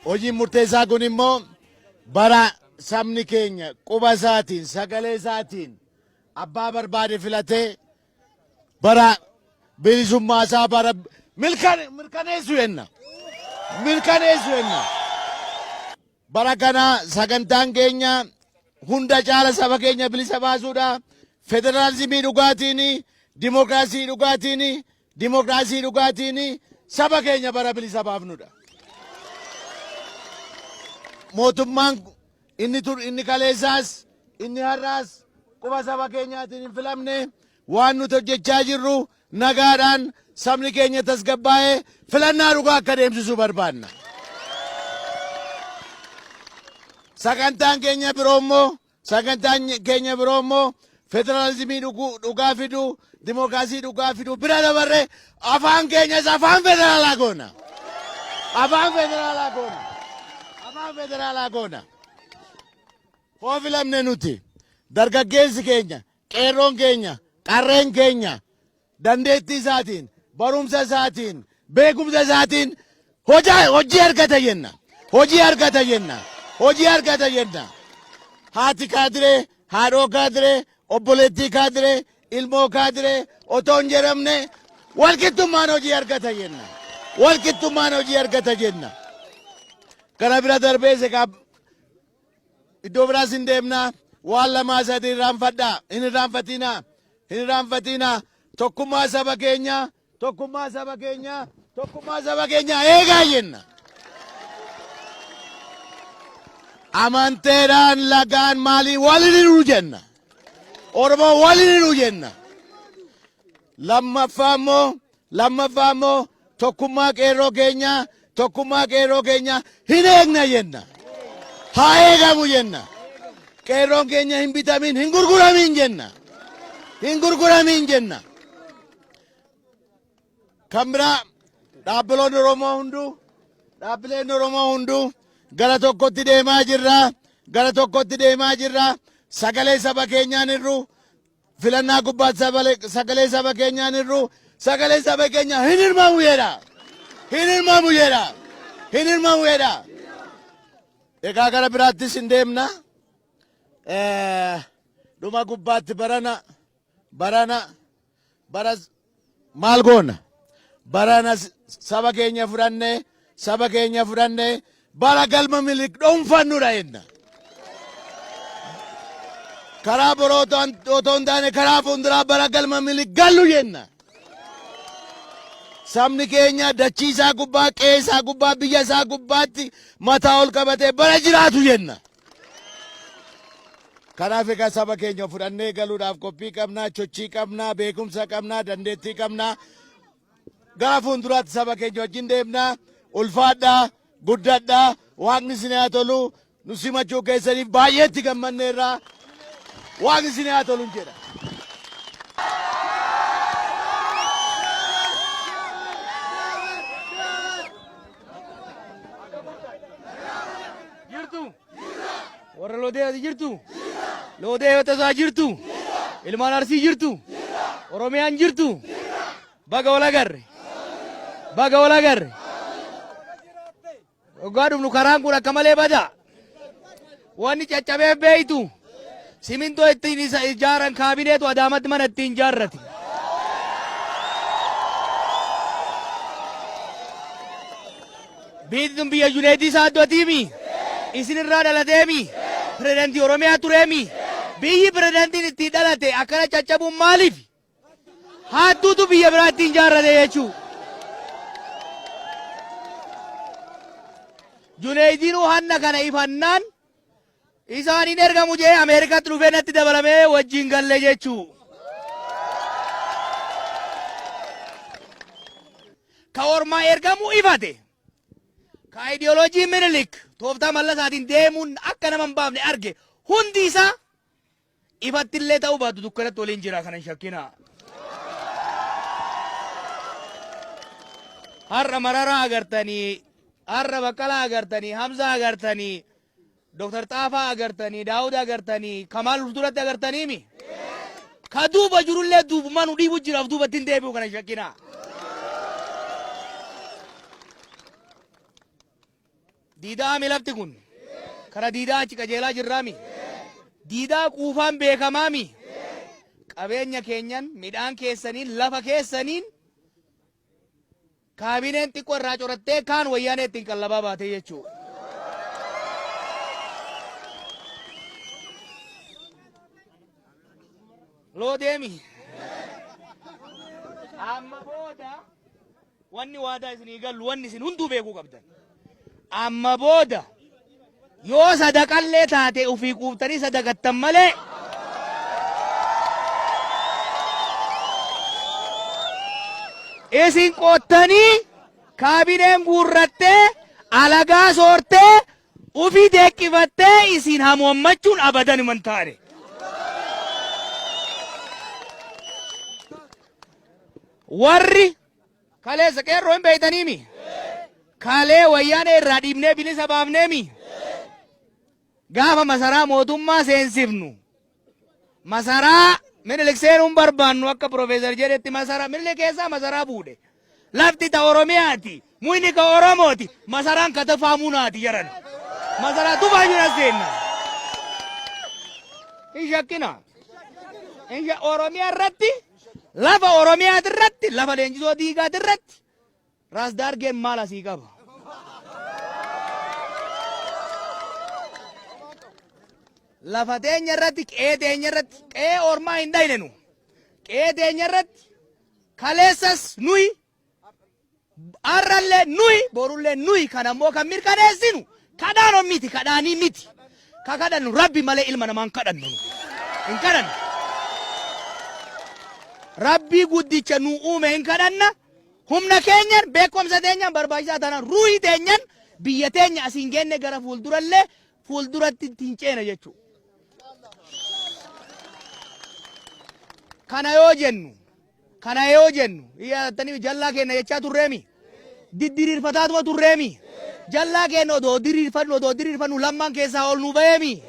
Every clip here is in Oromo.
Hojiin murteessaa kun immoo bara sabni keenya quba isaatiin sagalee isaatiin abbaa barbaade filatee bara bilisummaa isaa bara mirkaneessu jenna. Bara kana sagantaan keenya hunda caala saba keenya bilisa baasuudha. Federaalizimii dhugaatiin, dimokiraasii dhugaatiin saba keenya bara bilisa baafnudha. Mootummaan inni kaleessaas inni har'aas quba saba keenyaatiin hin filamne waan nuti hojjechaa jirru nagaadhaan sabni keenya tasgabbaa'ee filannaa dhugaa akka deemsisuu barbaanna. Sagantaan keenya biroo immoo federaalizimii dhugaa fidu, dimokiraasii dhugaa fidu bira dabarre afaan keenyas afaan federaalaa goona. Hoo filamne nuti dargaggeessi keenya, qeerroon keenya, qarreen keenya dandeettii isaatiin, barumsa isaatiin, beekumsa isaatiin hojii argata jenna. Haati kaadiree, haadhoo kaadiree, obboleettii kaadiree, ilmoo kaadiree otoo hin jedhamne walqixxummaan hojii argata jenna. Kana bira darbeese iddoo biraas hin deemnaa waan lamaa sadii hin irraanfatinaa tokkummaa saba keenyaa eegaa jenna. Amanteedhaan lagaan maalii waliin hidhuu jenna. Oromoo waliin hidhuu jenna. Lammaffaa immoo tokkummaa qeerroo keenyaa hin eegna jenna. Haa eegamu jenna. Qeerroon keenya hin bitamin, hin gurguramin jenna. Kan biraa dhaabbileen Oromoo hunduu gara tokkotti deemaa jirra. Sagalee saba keenyaan irru filannaa gubbaatti sagalee saba keenyaan irru sagalee saba keenya hin hirmamu jedha. Egaa gara biraattis hin deemna. Dhuma gubbaatti bara maal goona? Barana saba keenya fudhanne bara galma Minilik dhuunfannudha jenna. Karaa biroo otoo hin taane karaa fuulduraa bara galma Minilik gallu jenna. sabni keenya dachii isaa gubbaa, qe'ee isaa gubbaa, biyya isaa gubbaatti mataa ol qabatee bara jiraatu jenna. Kanaaf egaa saba keenya fudhannee galuudhaaf qophii qabnaa, sochii qabnaa, beekumsa qabnaa, dandeettii qabnaa. Gara fuulduraatti saba keenya wajjin deemnaa. Ulfaadhaa, guddadhaa, waaqni isin haa tolu. Nu simachuu keessaniif baay'eetti gammanneerraa. Waaqni isin haa tolu jedha. Jirtu warra Loodeeti jirtu, Loodeeta isaa jirtu, ilmaan Arsii jirtu, Oromiyaan jirtu. Baga wal agarre, baga wal agarre. Waggaa dhufnu karaan kun akka malee bada. Wanni caccabee beeytu simintoo ittiin ijaaran kaabineetu Adaamatti mana ittiin ijaarrate. Biyyi tun biyya Juneedii Saaddotiimi. Isinirraa dhalateemi. Pirezidaantii Oromiyaa tureemi. Biyyi pirezidaantiin ittiin dhalate akkana caccabuun maaliif? Haattuutu biyya biraa ittiin ijaarrate jechuu. Juneediinuu hanna kana ifannaan isaaniin ergamu jee Ameerikaatti dhufee natti dabalamee wajjin galle jechuu. Ka ormaa ergamu ifate. Ka ideoloojii Minilik tooftaa mallasaatiin deemuun akka nama hin baafne arge hundi isaa ifattillee ta'uu baatu dukkanatti waliin jira kana hin shakkinaa. Har'a Mararaa agartanii, har'a Baqqalaa agartanii, Hamzaa agartanii, Dr. Xaafaa agartanii, Daawud agartanii, Kamaal fuulduratti agartaniimi. Ka duuba jirullee duubumaan nu dhiibu jiraaf duubatti hin deebi'u kana hin shakkinaa. Diidaa lafti kun kara diidaa achi qajeelaa jirraami. Diidaa quufaan beekamaami. Qabeenya keenyan midhaan keessaniin lafa keessaniin kaabineen xiqqoo irraa corattee kaan wayyaanee ittiin qallabaa baatee jechuudha. Loo deemi. Amma booda wanni waadaa isinii gallu wanni isin hunduu beekuu qabdan. Amma booda yoo sadaqallee taate ufii quuftanii sadaqattan malee isin qottanii kaabineen guurrattee alagaa soortee ufii deeqqifattee isin hamoommachuun abadan himan taane. Warri kaleessa qeerroo hin beeytaniimi. Kalee wayyaanee irraa dhiibnee bilisa baafneemi. Gaafa masaraa mootummaa seensifnu masaraa Minilik seenuun barbaannu akka Profeesar jedhetti masaraa Minilik keessaa masaraa buude. Lafti ta Oromiyaati, muyni ka Oromooti, masaraan ka tafaamuunaati jedhan. Masaraa tufaa jira seenna. Hin shakkina. Oromiyaa irratti, lafa Oromiyaati irratti, lafa leenjisoo diigaati irratti Raas Daargeen maal asii qaba? Lafa teenya irratti, qe'ee teenya irratti, qe'ee ormaa hin dhayne nu. Qe'ee teenya irratti kaleessas nuyi, har'allee nuyi, borullee nuyi kan ammoo kan mirkaneessinu kadhaan miti, kadhaanii miti. Ka kadhannu Rabbi malee ilma namaan kadhannu. Hin kadhannu. Rabbii guddicha nu uume hin kadhanna. Humna keenyan beekumsa teenyan barbaachisaa taanaan ruuhii teenyan biyya teenya asiin geenne gara fuuldurallee fuulduratti ittiin ceena jechuudha. Kana yoo jennu yaatanii jallaa keenya jechaa turreemi. Diddiriirfataatuma turreemi. Jallaa keenya odoo diriirfannu lammaan keessaa ol nu ba'eemi.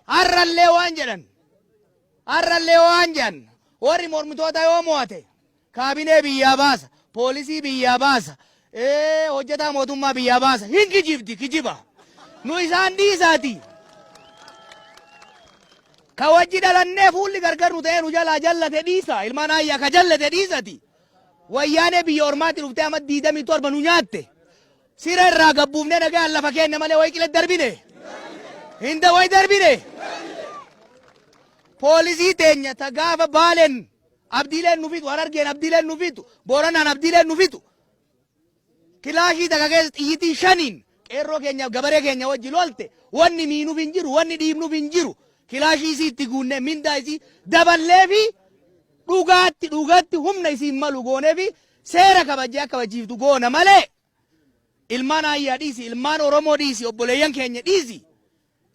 Har'allee waan jedhan. Warri mormitoota yoo mo'ate kaabinee biyyaa baasa. Poolisii biyyaa baasa. Hojjetaa mootummaa biyyaa baasa. Hin kijiba. Nu isaan dhiisaati. Ka wajji dhalannee fuulli gargar nu ta'ee nu jalaa jallate dhiisa. Ilmaan ayyaa ka jallate dhiisati. Wayyaanee biyya ormaatti dhuftee amma 27 nu nyaatte. Sira irraa gabbuufnee nagaan lafa keenya malee wayi qile darbine. Hinda wayi darbine. Poolisii teenya ta gaafa Baaleen abdiileen nu fitu, Harargeen abdiileen nu fitu, Booranaan abdiileen nu fitu. kilaashii takka keessa xiyyitii shaniin qeerroo keenyaaf gabaree keenya wajji lolte wanni miinuuf hin jiru wanni dhiibnuuf hin jiru kilaashii isii itti guunnee mindaa isii daballee fi dhugaatti humna isiin malu goonee fi seera kabajee akka kabajiiftu goona malee ilmaan ayyaa dhiisi ilmaan oromoo dhiisi obboleeyyan keenya dhiisi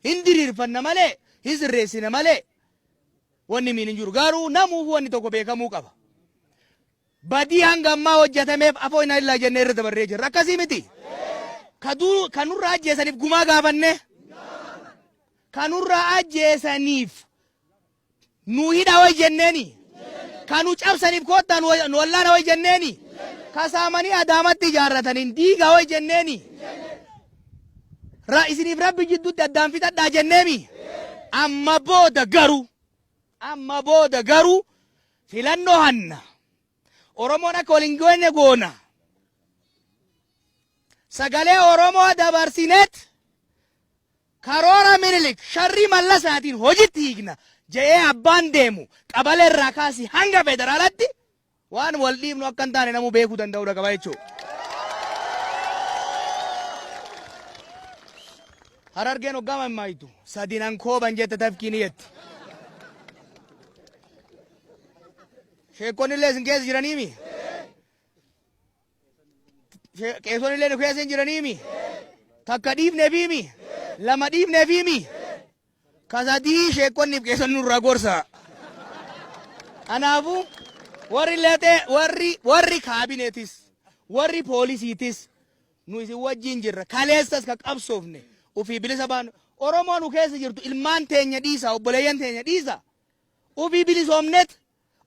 hin diriirfanna malee hin sirreessina malee wanni miin hin jiru garuu namuuf wanni tokko beekamuu qaba. Badii hanga ammaa hojjetameef afoo ina illaa jennee irra dabarree jirra akkasii miti. Kanurraa ajjeesaniif gumaa gaafanne kanurraa ajjeesaniif nu hidha way jenneeni kanu cabsaniif koottaa nu wallaana way jenneeni kasaamanii adaamatti ijaarrataniin diigaa way jenneeni isiniif rabbi jidduutti addaan fixadhaa jenneemi amma booda garuu filannoo hanna Oromoon akka waliin goone goona sagalee Oromoo dabarsineet karoora Minilik sharrii mallasaatiin hojitti hiikna jedhee abbaan deemu qabalee irraa kaasii hanga federaalatti waan wal dhiibnu akka hin taane namuu beekuu danda'udha qaba jechuudha. Harargeen hoggama hin maayitu sadinan kooban jette tafkiini jetti. Sheekonni illee isin keessa jiraniimi. Qeessonni illee nu keessa hin jiraniimi. Takka dhiifneefiimi. Lama dhiifneefiimi. Kasadii sheekonniif qeessonni nurraa gorsa. Kanaafuu warri kaabineetis warri poolisiitis nu isin wajjin jirra kaleessas ka qabsoofne ufii bilisa baanu Oromoo nu keessa jirtu ilmaan teenya dhiisa obboleeyyan teenya dhiisa ufii bilisoomnet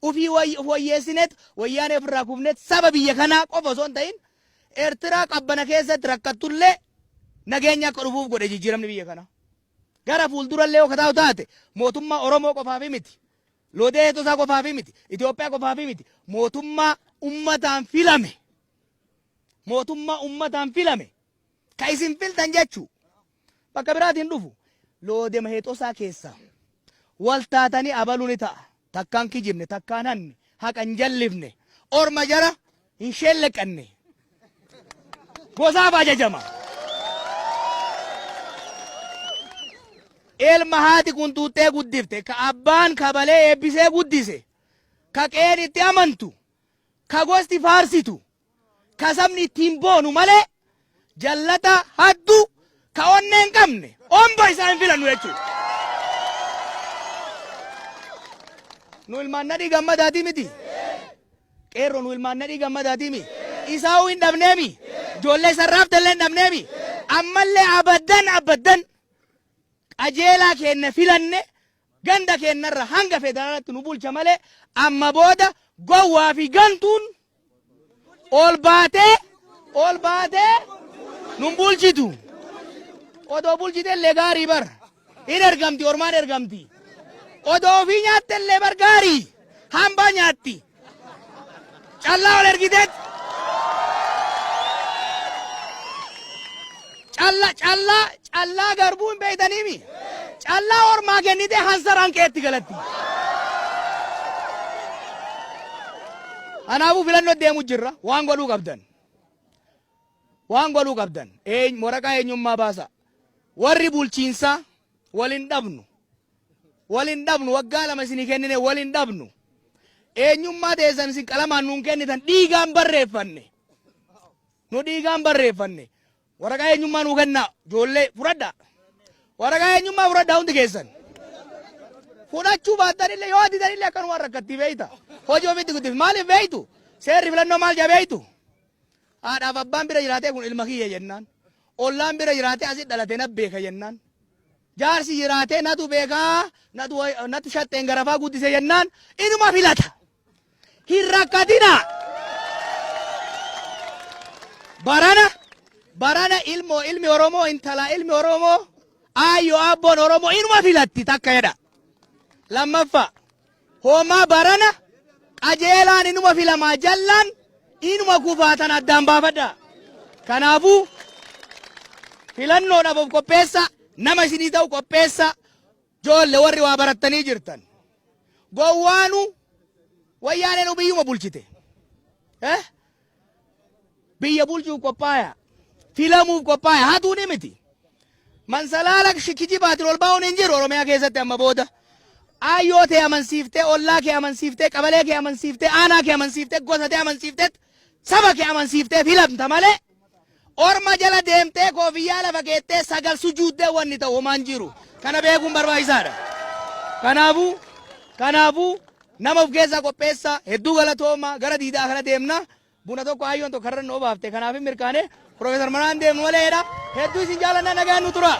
ufii wayyeessinet wayyaanee ofirraa kufnet saba biyya kanaa qofa osoo hin ta'in Eertiraa qabbana keessatti rakkattullee nageenya akka dhufuuf godhe jijjiiramni biyya kanaa. Gara fuuldurallee yoo kataa'u taate mootummaa Oromoo qofaafi miti. Loodee heetosaa qofaafi miti. Itoophiyaa qofaafi miti. Mootummaa ummataan filame. Mootummaa ummataan filame. Ka isin filtan jechuu. Bakka biraatiin dhufu. Loodee heetosaa keessa. Wal taatanii abaluu ni ta'a. Takkaan kijibne, takkaan hanne, haqan jallifne. Orma jara hin shelleqanne. Gosaaf ajajama. Ilma haati kun tuuttee guddifte ka abbaan kabalee eebbisee guddise ka qeen itti amantu ka gosti faarsitu ka sabni ittiin boonu malee jallata hattu ka onnee hin qabne omba isaan filannu jechuudha. Nu ilmaan nadhii gammadaatii miti. Qeerroo nu ilmaan nadhii gammadaatii miti. Isaa'uu hin dhabneemi. Ijoollee sarraaftallee hin dhabneemi. Ammallee abaddan. Qajeelaa keenya filanne ganda keenyarra hanga federaalatti nu bulcha malee amma booda gowwaa fi gantuun ol baatee nu bulchitu. Odoo bulchite illee gaarii bar hin ergamti ormaan ergamti. Odoo ofii nyaatte illee bar gaarii hambaa nyaatti. Callaa ol ergiteet. Callaa garbuu hin beeytaniimi. Callaa ormaa kennite hansaraan keetti galatti. Kanaafuu filannoo deemu jirra waan godhuu qabdan. Waraqaa eenyummaa baasa. Warri bulchiinsaa waliin dhabnu. Waggaa lama isinii kennine waliin dhabnu. Eenyummaa teessan isin qalamaan nuun kennitan dhiigaan barreeffanne. Nu dhiigaan barreeffanne. Waraqaa eenyummaa nuu kennaa ijoollee fudhadhaa. Waraqaa eenyummaa fudhadhaa hundi keessan. Fudhachuu baattan illee yoo aditan illee akkanumaan rakkattii beeyta. Hojii ofiitti guddif maaliif beeytu? Seerri filannoo maal jaa beeytu? Haadhaaf abbaan bira jiraatee kun ilma kiyya jennaan. Ollaan bira jiraatee asit dhalatee na beeka jennaan. Jaarsi jiraatee natu beekaa natu shaxxeen garafaa guddise jennaan inuma filata. Hin rakkatinaa. Barana ilmi Oromoo intala ilmi Oromoo aayyo abboon Oromoo inuma filatti takka jedha. Lammaffaa hoomaa barana qajeelaan inuma filamaa jallaan inuma kufaatan addaan baafadha. Kanaafuu filannoodhaaf of qopheessa nama isinii ta'u qopheessa joolle warri waa barattanii jirtan. Gowwaanu wayyaaneen biyyuma bulchite. biyya bulchuuf qophaaya. Filamuuf qophaaya. Haa tuuni miti. Mansalaala kijibaatiin ol bahuun hin jiru Oromiyaa keessatti amma booda. Ayyoo ta'e amansiiftee, ollaa kee amansiiftee, qabalee kee amansiiftee, aanaa kee amansiiftee, gosa kee amansiiftee, saba kee amansiiftee filamta malee. Orma jala deemtee koofiyyaa lafa keettee sagal sujuuddee wanni ta'u homaan jiru. Kana beekuun barbaachisaadha. Kanaafuu nama of keessaa qopheessa hedduu galatooma gara diidaa kana deemna. Buna tokko hayyoon tokko karra noo baafte kanaaf hin mirkaane Profeesar Maraan deemnu maleedha. Hedduu isin jaalannaa nagaan nu tura.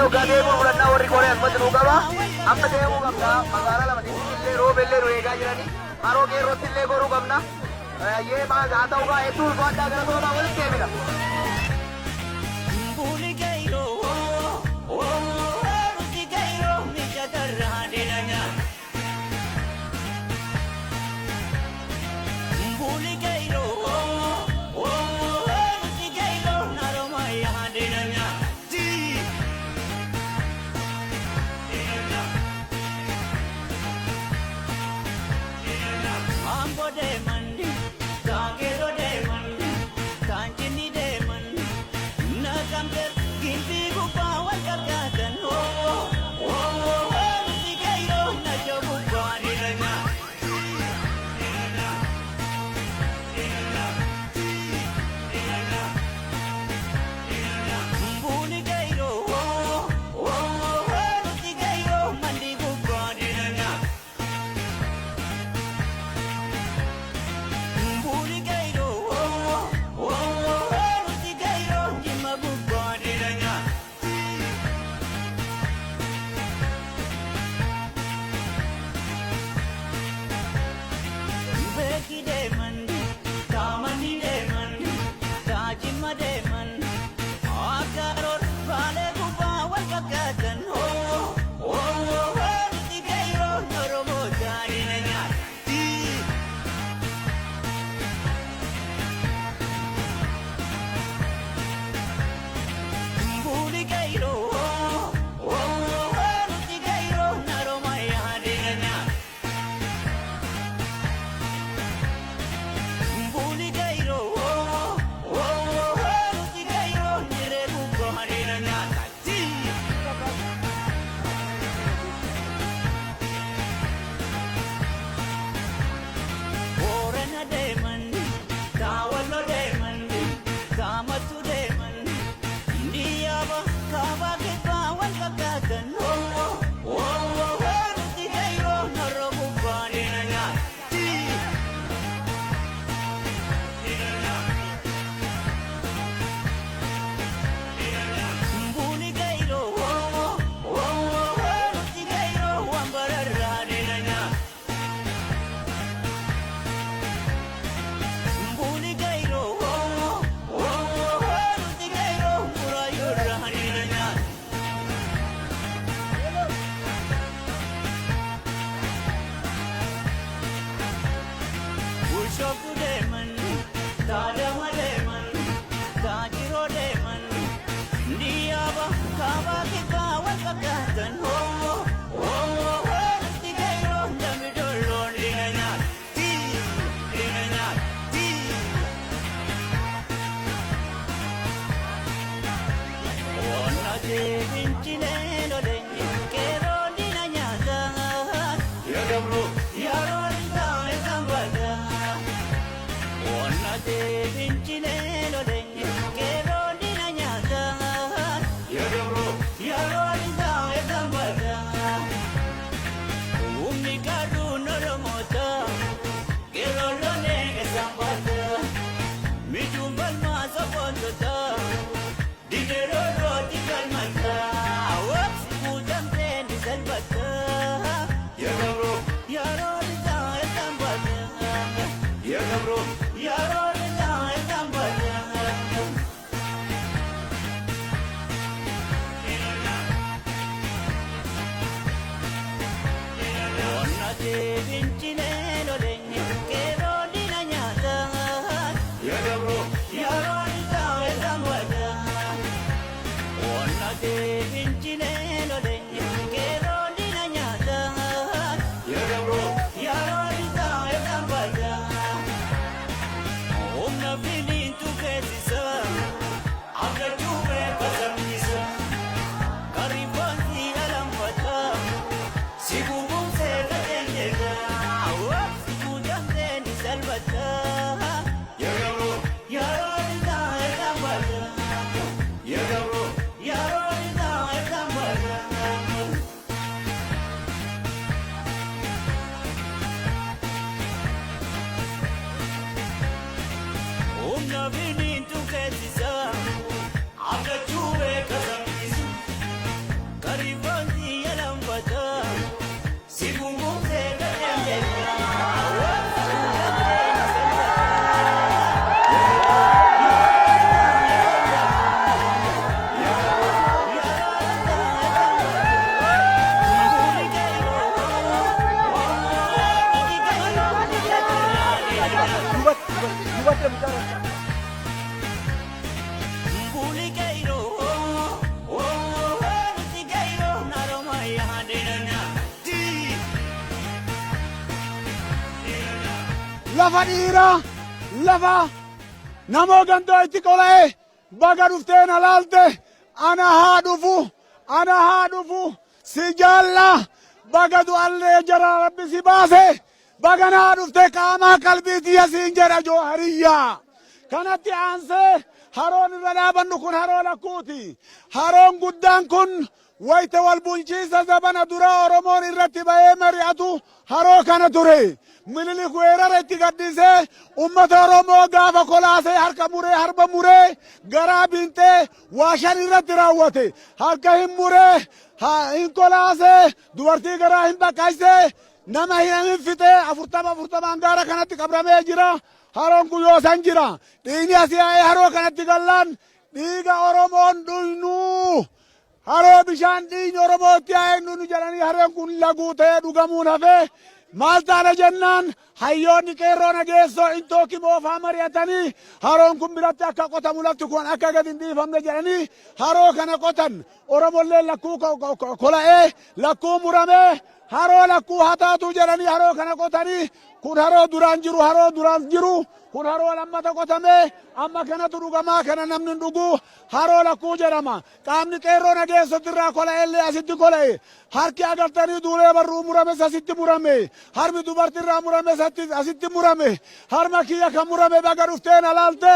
Ugade mo ulan na ori kore ang madruga ba? Ang pwede mo gamna, magara lang matitille ro belle ro ega jirani. Aro ke ro tille ko ro gamna. Ye ma jata hoga etu ko anda kara to na bolte mera. भूल गई रो ओ रुक गई रो निजा कर रहा देना भूल गई रो ओ रुक गई रो नारो माया देना Ambo de mandi, Kagero de mandi, Kanchini de lafa dhiiraa lafa namoo gandoo itti qolee baga dhufteen alaalte ana haa dhufu si jaalla baga du'allee jara rabbi si baase baga naa dhufte qaamaa qalbiitiyya siin jedha joohariyyaa kanatti aansee haroon irra dhaabannu kun haroo lakkuuti haroon guddaan kun wayita wal bulchiisa zabana dura Oromoon irratti ba'ee mari'atu haroo kana ture Minilik weerara itti gaddisee ummata Oromoo gaafa kolaasee harka muree harba muree garaa bintee waa shan irratti raawwate harka hin muree hin kolaasee dubartii garaa hin baqaysee nama hin fixee afurtamaan gaara kanatti qabramee jira haroon kun yoosan jira dhiigni asii yaa'ee haroo kanatti gallaan dhiiga Oromoon dhuynuu haroo bishaan dhiigni Oromootti yaa'ee nu jedhanii haroon kun laguu ta'ee dhugamuun hafee maal taana jennaan hayyoonni qeerroo nageessoo intooki moofaa mari'atanii haroon kun biratti akka qotamu lafti kun akka gad hin dhiifamne jedhanii haroo kana qotan Oromollee lakkuu kola'ee lakkuu muramee haroo lakkuu hataatu jedhanii haroo kana qotanii kun haroo duraan jiru kun haroo lammata qotamee amma kanatu dhugamaa kana namni dhugu haroo lakkuu jedhama qaamni qeerroo nageessotirraa kola'ellee asitti kola'e harki agartanii duulee barruu murame asitti murame harmi dubartirraa murame asitti murame harma kiyya kan murame baga dhufteen alaalte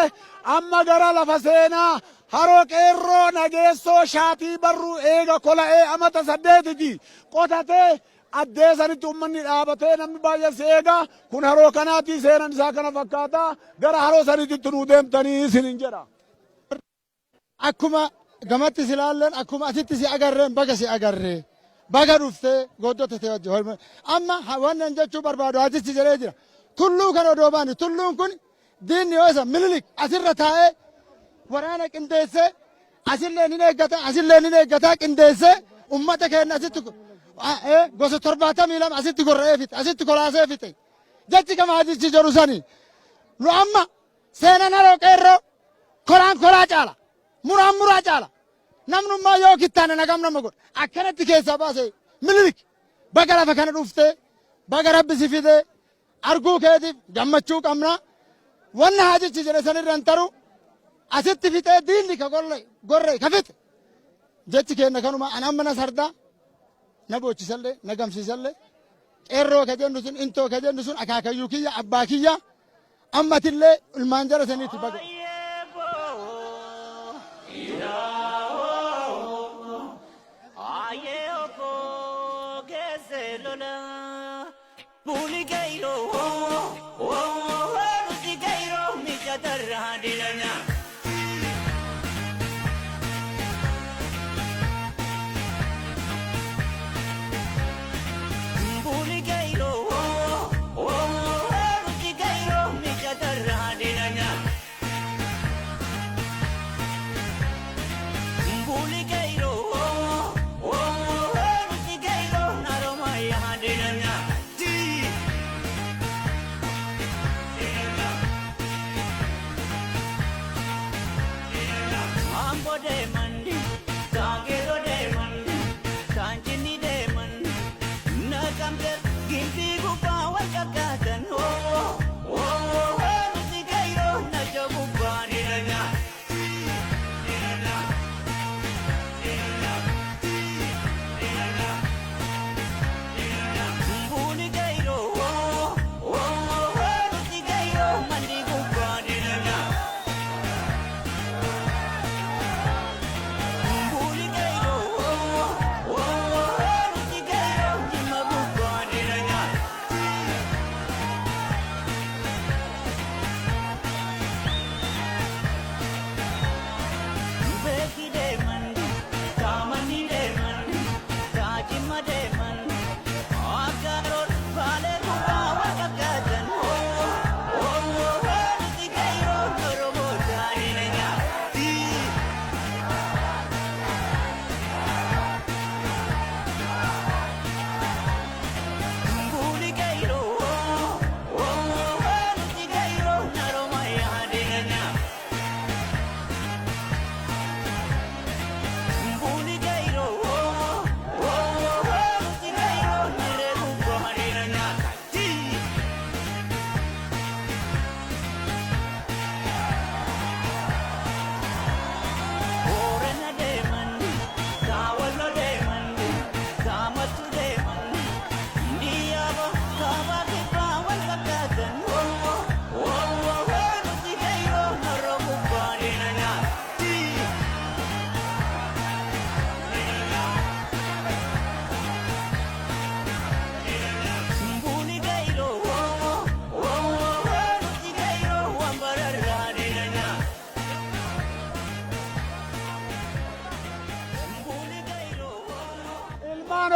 amma gara lafa seenaa haroo qeerroo nageessoo shaatii barruu eega kola'ee amata 8 qotatee addeesanitti ummanni dhaabatee namni baay'een seega kun haroo kanaati seenan isaa kana fakkaata gara haroo sanitti nu deemtanii isinin jedha. Akkuma gamatti si laalleen akkuma asitti si agarreen baga si agarree baga dhuftee gooddota ta'e wajjin amma wannan jechuu barbaadu asitti jedhee jira tulluu kan odoo baane tulluun kun diinni yoo isa Minilik asirra taa'ee waraana qindeessee asillee ni eeggata qindeessee ummata keenya asitti gosa 72 asitti gorra'ee fixe asitti kolaasee fixe jechi kama asitti jiru sani nu amma seenan haroo qeerroo kolaan kolaa caala muraan muraa caala namnummaa yoo kittaane nagam nama godha akkanatti keessaa baase Minilik baga lafa kana dhuftee baga rabbi si fidee arguu keetiif gammachuu qabna wanna haajichi jedhe sanirra hin taru asitti fixee diinni ka gorre ka fixe jechi kenna kanuma an amma na sarda na bochisalle na gamsisalle qeerroo ka jennu sun intoo ka jennu sun akaakayyuu kiyya abbaa kiyya ammatillee ilmaan jara saniitti baga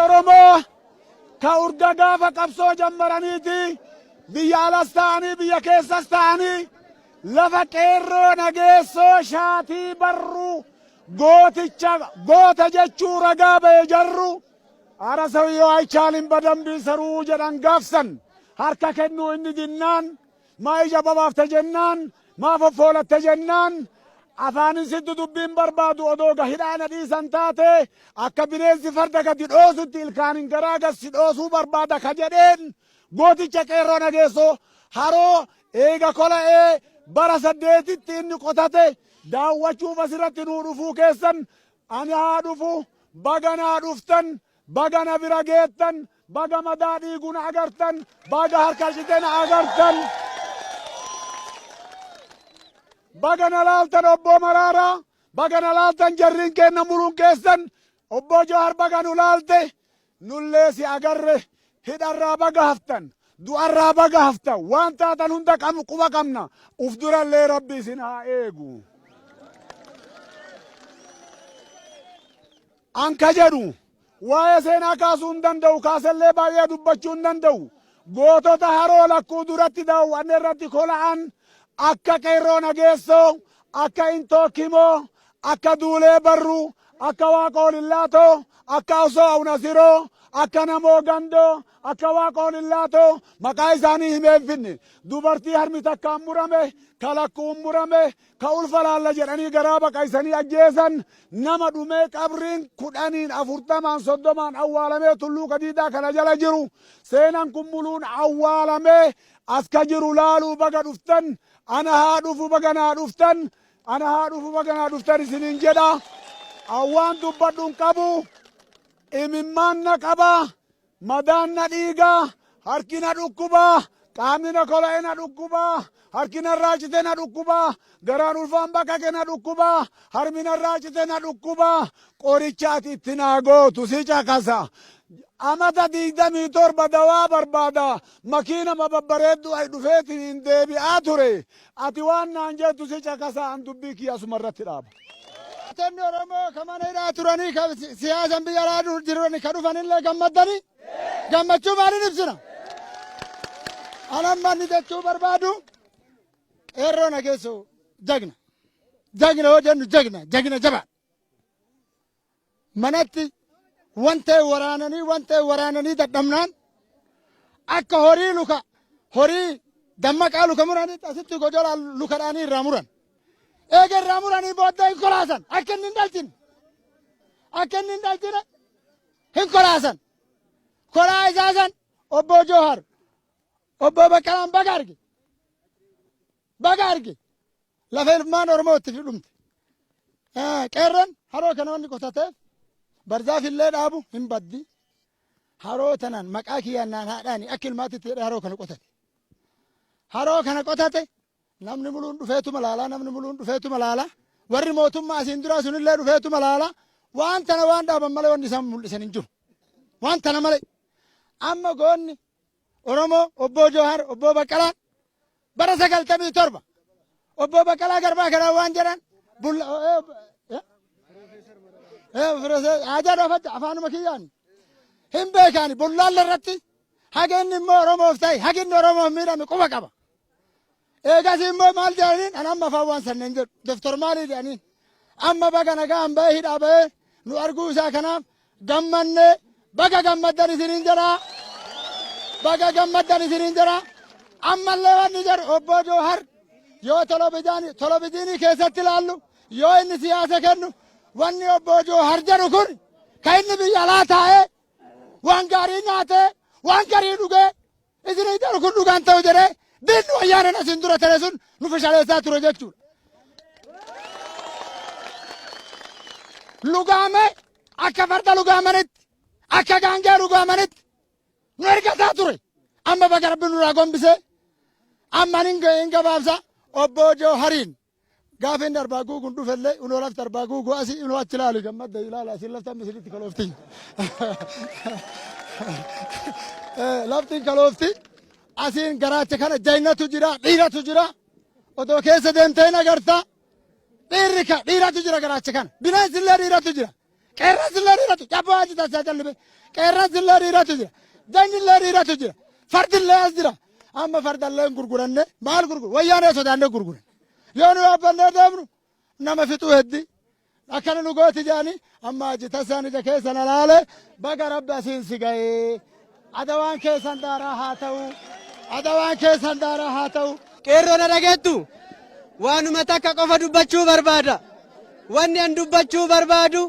Oromoo ka urga gaafa qabsoo jammaraniiti biyya alas ta'anii biyya keessas ta'anii lafa qeerroo nageessoo shaatii barruu gooticha goota jechuu ragaa ba'e jarru ara sawiyyoo aychaalin badambii saruu jedhan gaafsan harka kennuu inni dinnaan maa ija babaafte jennaan maa foffoolatte jennaan afaanin sitti dubbiin barbaadu odoo hidhaana dhiisan taate akka bineensi farda gadi dhoosutti ilkaanin garaa gassi dhoosuu barbaada ka jedheen gooticha qeerroo nageessoo haroo eega kola'ee bara 8tti inni qotate daawwachuuf asirratti nuu dhufuu keessan ani haa dhufu baga naa dhuftan baga na bira geettan baga madaa dhiiguna agartan baga harka citena agartan baga na laaltan obbo Maraara baga na laaltan jarriin kenna muruun keessan obbo Johaar baga nu laalte nullee si agarre hidharraa baga haftan du'arraa baga haftan waan taatan hunda quba qabna uf durallee rabbi isin haa eegu anka jedhu waa'ee seenaa kaasuu hin danda'u kaasellee baay'ee dubbachuu hin danda'u gootota haroo lakkuu duratti daawwanne irratti kola'an akka qeerroo nageessoo akka intookimoo akka duulee barruu akka waaqoo lillaatoo akka osoo awunasiroo akka namoo gandoo akka waaqoo lillaatoo maqaa isaanii himeen finne dubartii harmi takkaan murame ka lakkuun murame ka ulfa laalla jedhanii garaa baqaysanii ajjeesan nama dhumee qabriin 10 40 30 awwaalamee tulluu kadiidaa kana jala jiru seenan kun muluun awwaalamee as ka jiru laaluu baga dhuftan ana haa dhufu baga naa dhuftan ana haa dhufu baga naa dhuftan isiniin jedha awwaan dubbadhuun qabu imimmaan na qaba madaan na dhiiga harki na dhukkuba qaamni na kola'e na dhukkuba harki narraa cite na dhukkuba garaan ulfaan baqaqe na dhukkuba harmi narraa cite na dhukkuba qoricha ati itti naa gootu si caqasa amata 27 dawaa barbaada makiina babbareeddu ay dhufeetiin hin deebi'aa ture ati waan naan jettu si caqasa an dubbii kiyya asuma irratti dhaaba. Tenni Oromoo kamana hidhaa turanii siyaasan biyya alaa jiranii ka dhufanillee gammaddanii gammachuu maaliin ibsina? Anamma inni jechuu barbaadu qeerroo nageessu jagna jagna yoo jennu jagna jabaa manatti wantee waraananii dadhabnaan akka horii dammaqaa luka muranitti asitti gojola lukadhaanii irraa muran eega irraa muranii booddee hin kolaasan akka inni hin dhalchine hin kolaasan kolaa isaasan obbo Joohar obbo Baqqalaan baga arge lafa ilmaan Oromootti fi dhumte qeerroon haroo kana wanni qotateef barzaafillee dhaabu hin baddi haroo tanan maqaa kiyyannaan haadhaani akka ilmaatitti jedhe haroo kana qotate namni muluun dhufeetuma laalaa warri mootummaa asiin duraa sunillee dhufeetuma laalaa waan tana waan dhaaban malee wanni isaan mul'isan hin jiru waan tana malee amma goonni Oromoo obbo Joohar obbo Baqqalaan bara 97 obbo Baqqalaa Garbaa kana waan jedhan aadaa dhaafatte afaanuma kiyyaani hin beekaani bullaalla irratti hageenni immoo Oromoof ta'e haginni Oromoof miidhame quba qaba. Eegas immoo maal jedhaniin an amma afaan waan sanneen jedhu Dr. Maalii jedhaniin amma baga nagaan ba'ee hidhaa ba'ee nu arguu isaa kanaaf gammannee baga gammaddan isiniin jedhaa ammallee wanni jedhu obbo Joohar yoo televizyiinii keessatti ilaallu yoo inni siyaasa kennu wanni obbo Joohar jedhu kun ka inni biyya alaa taa'ee waan gaarii nyaatee waan garii dhugee isinii jedhu kun dhugaan ta'u jedhee diinni wayyaanen asin dura tere sun nu fashaleessaa ture jechuudha. Lugaame akka farda lugaamanitti akka gaangee lugaamanitti nu ergataa ture amma baga rabbi nurraa gombisee amma hin gabaabsa obbo Joohariin gaafin darbaa guuguun dhufellee unoo lafti darbaa guuguu asii unoo achi ilaalu gammadda ilaala asiin lafti amma isinitti kaloofti laftiin kaloofti asiin garaacha kana jaynatu jira dhiiratu jira odoo keessa deemtee agarta dhiiratu jira garaacha kana bineensillee dhiiratu jira qeerransillee dhiiratu cabboo achi taasisaa jallibe qeerransillee dhiiratu jira jaynillee dhiiratu jira fardillee as jira amma fardallee gurguranne maal gurguru wayyaanee sodaannee gurguran yoo nu yaabbannee deemnu nama fixuu heddi akkana nu gooti jedhanii amma achi tasaan ija keessan alaale baga rabbi asiin si ga'ee adawaan keessan daaraa haa ta'u qeerroo na dhageettu waanuma takka qofa dubbachuu barbaada wanni an dubbachuu barbaadu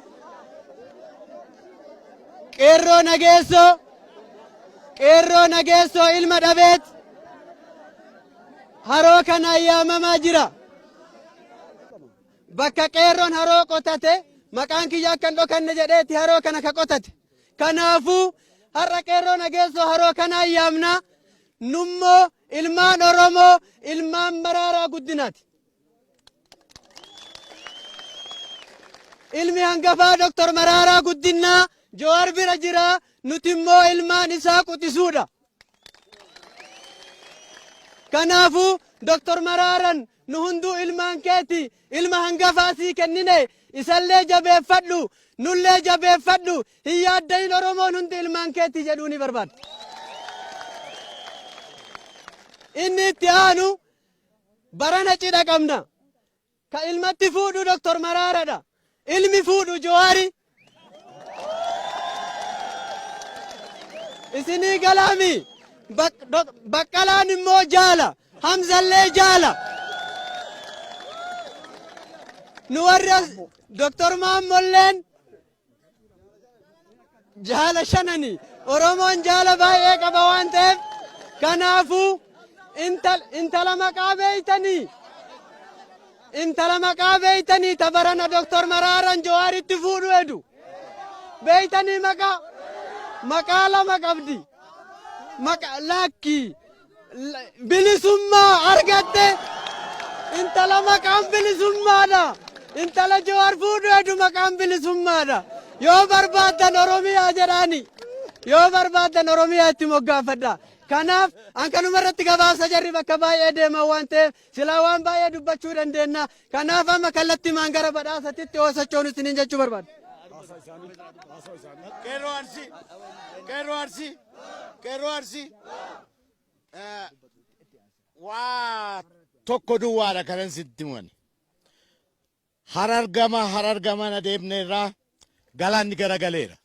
qeerroo nageessoo ilma dhabeet haroo kana ayyaamamaa jira bakka qeerroon haroo qotate maqaan kiyya akkan dhokanne jedheetti haroo kana ka qotate kanaafuu har'a qeerroo nageessoo haroo kana ayyaamna nummoo ilmaan Oromoo ilmaan Maraaraa Guddinaati. Ilmi hangafaa Dr. Maraaraa Guddinaa Jowaar bira jira nuti immoo ilmaan isaa quxisuudha. Kanaafuu Dr. Maraaran nu hunduu ilmaan keeti ilma hangafaa sii kennine isallee jabeeffadhu nullee jabeeffadhu hin yaaddayin Oromoon hundi ilmaan keeti jedhuu ni barbaada. Inni itti aanu barana cidha qabna ka ilmatti fuudhu Dr. Maraaradha ilmi fuudhu Jowaari isinii galaami Baqqalaan immoo jaala Hamzallee jaala nu warra Dr. Maammolleen jaala shanani Oromoon jaala baay'ee qaba waan ta'eef kanaafuu intala maqaa beeytanii intala maqaa beeytanii tabarana Dr. Maraaran Jawaaritti fuudhu edu. Beeytanii maqaa lama qabdi. Lakki bilisummaa argatte intala maqaan bilisummaadha. Intala Jawaar fuudhu edu maqaan bilisummaadha. Yoo barbaadan Oromiyaa jedhaani. Yoo barbaadan Oromiyaatti moggaafadha. Kanaaf an kanuma irratti gabaasa jarri bakka baay'ee deema waan ta'eef silaa waan baay'ee dubbachuu dandeenya. Kanaaf amma kallattii maan gara badhaasatitti hoosachoon isiniin jechuu barbaada. Qeerroo Arsii waa tokko duwwaadha kanan sitti himani. Harargama na deemneerraa galaanni garagaleera.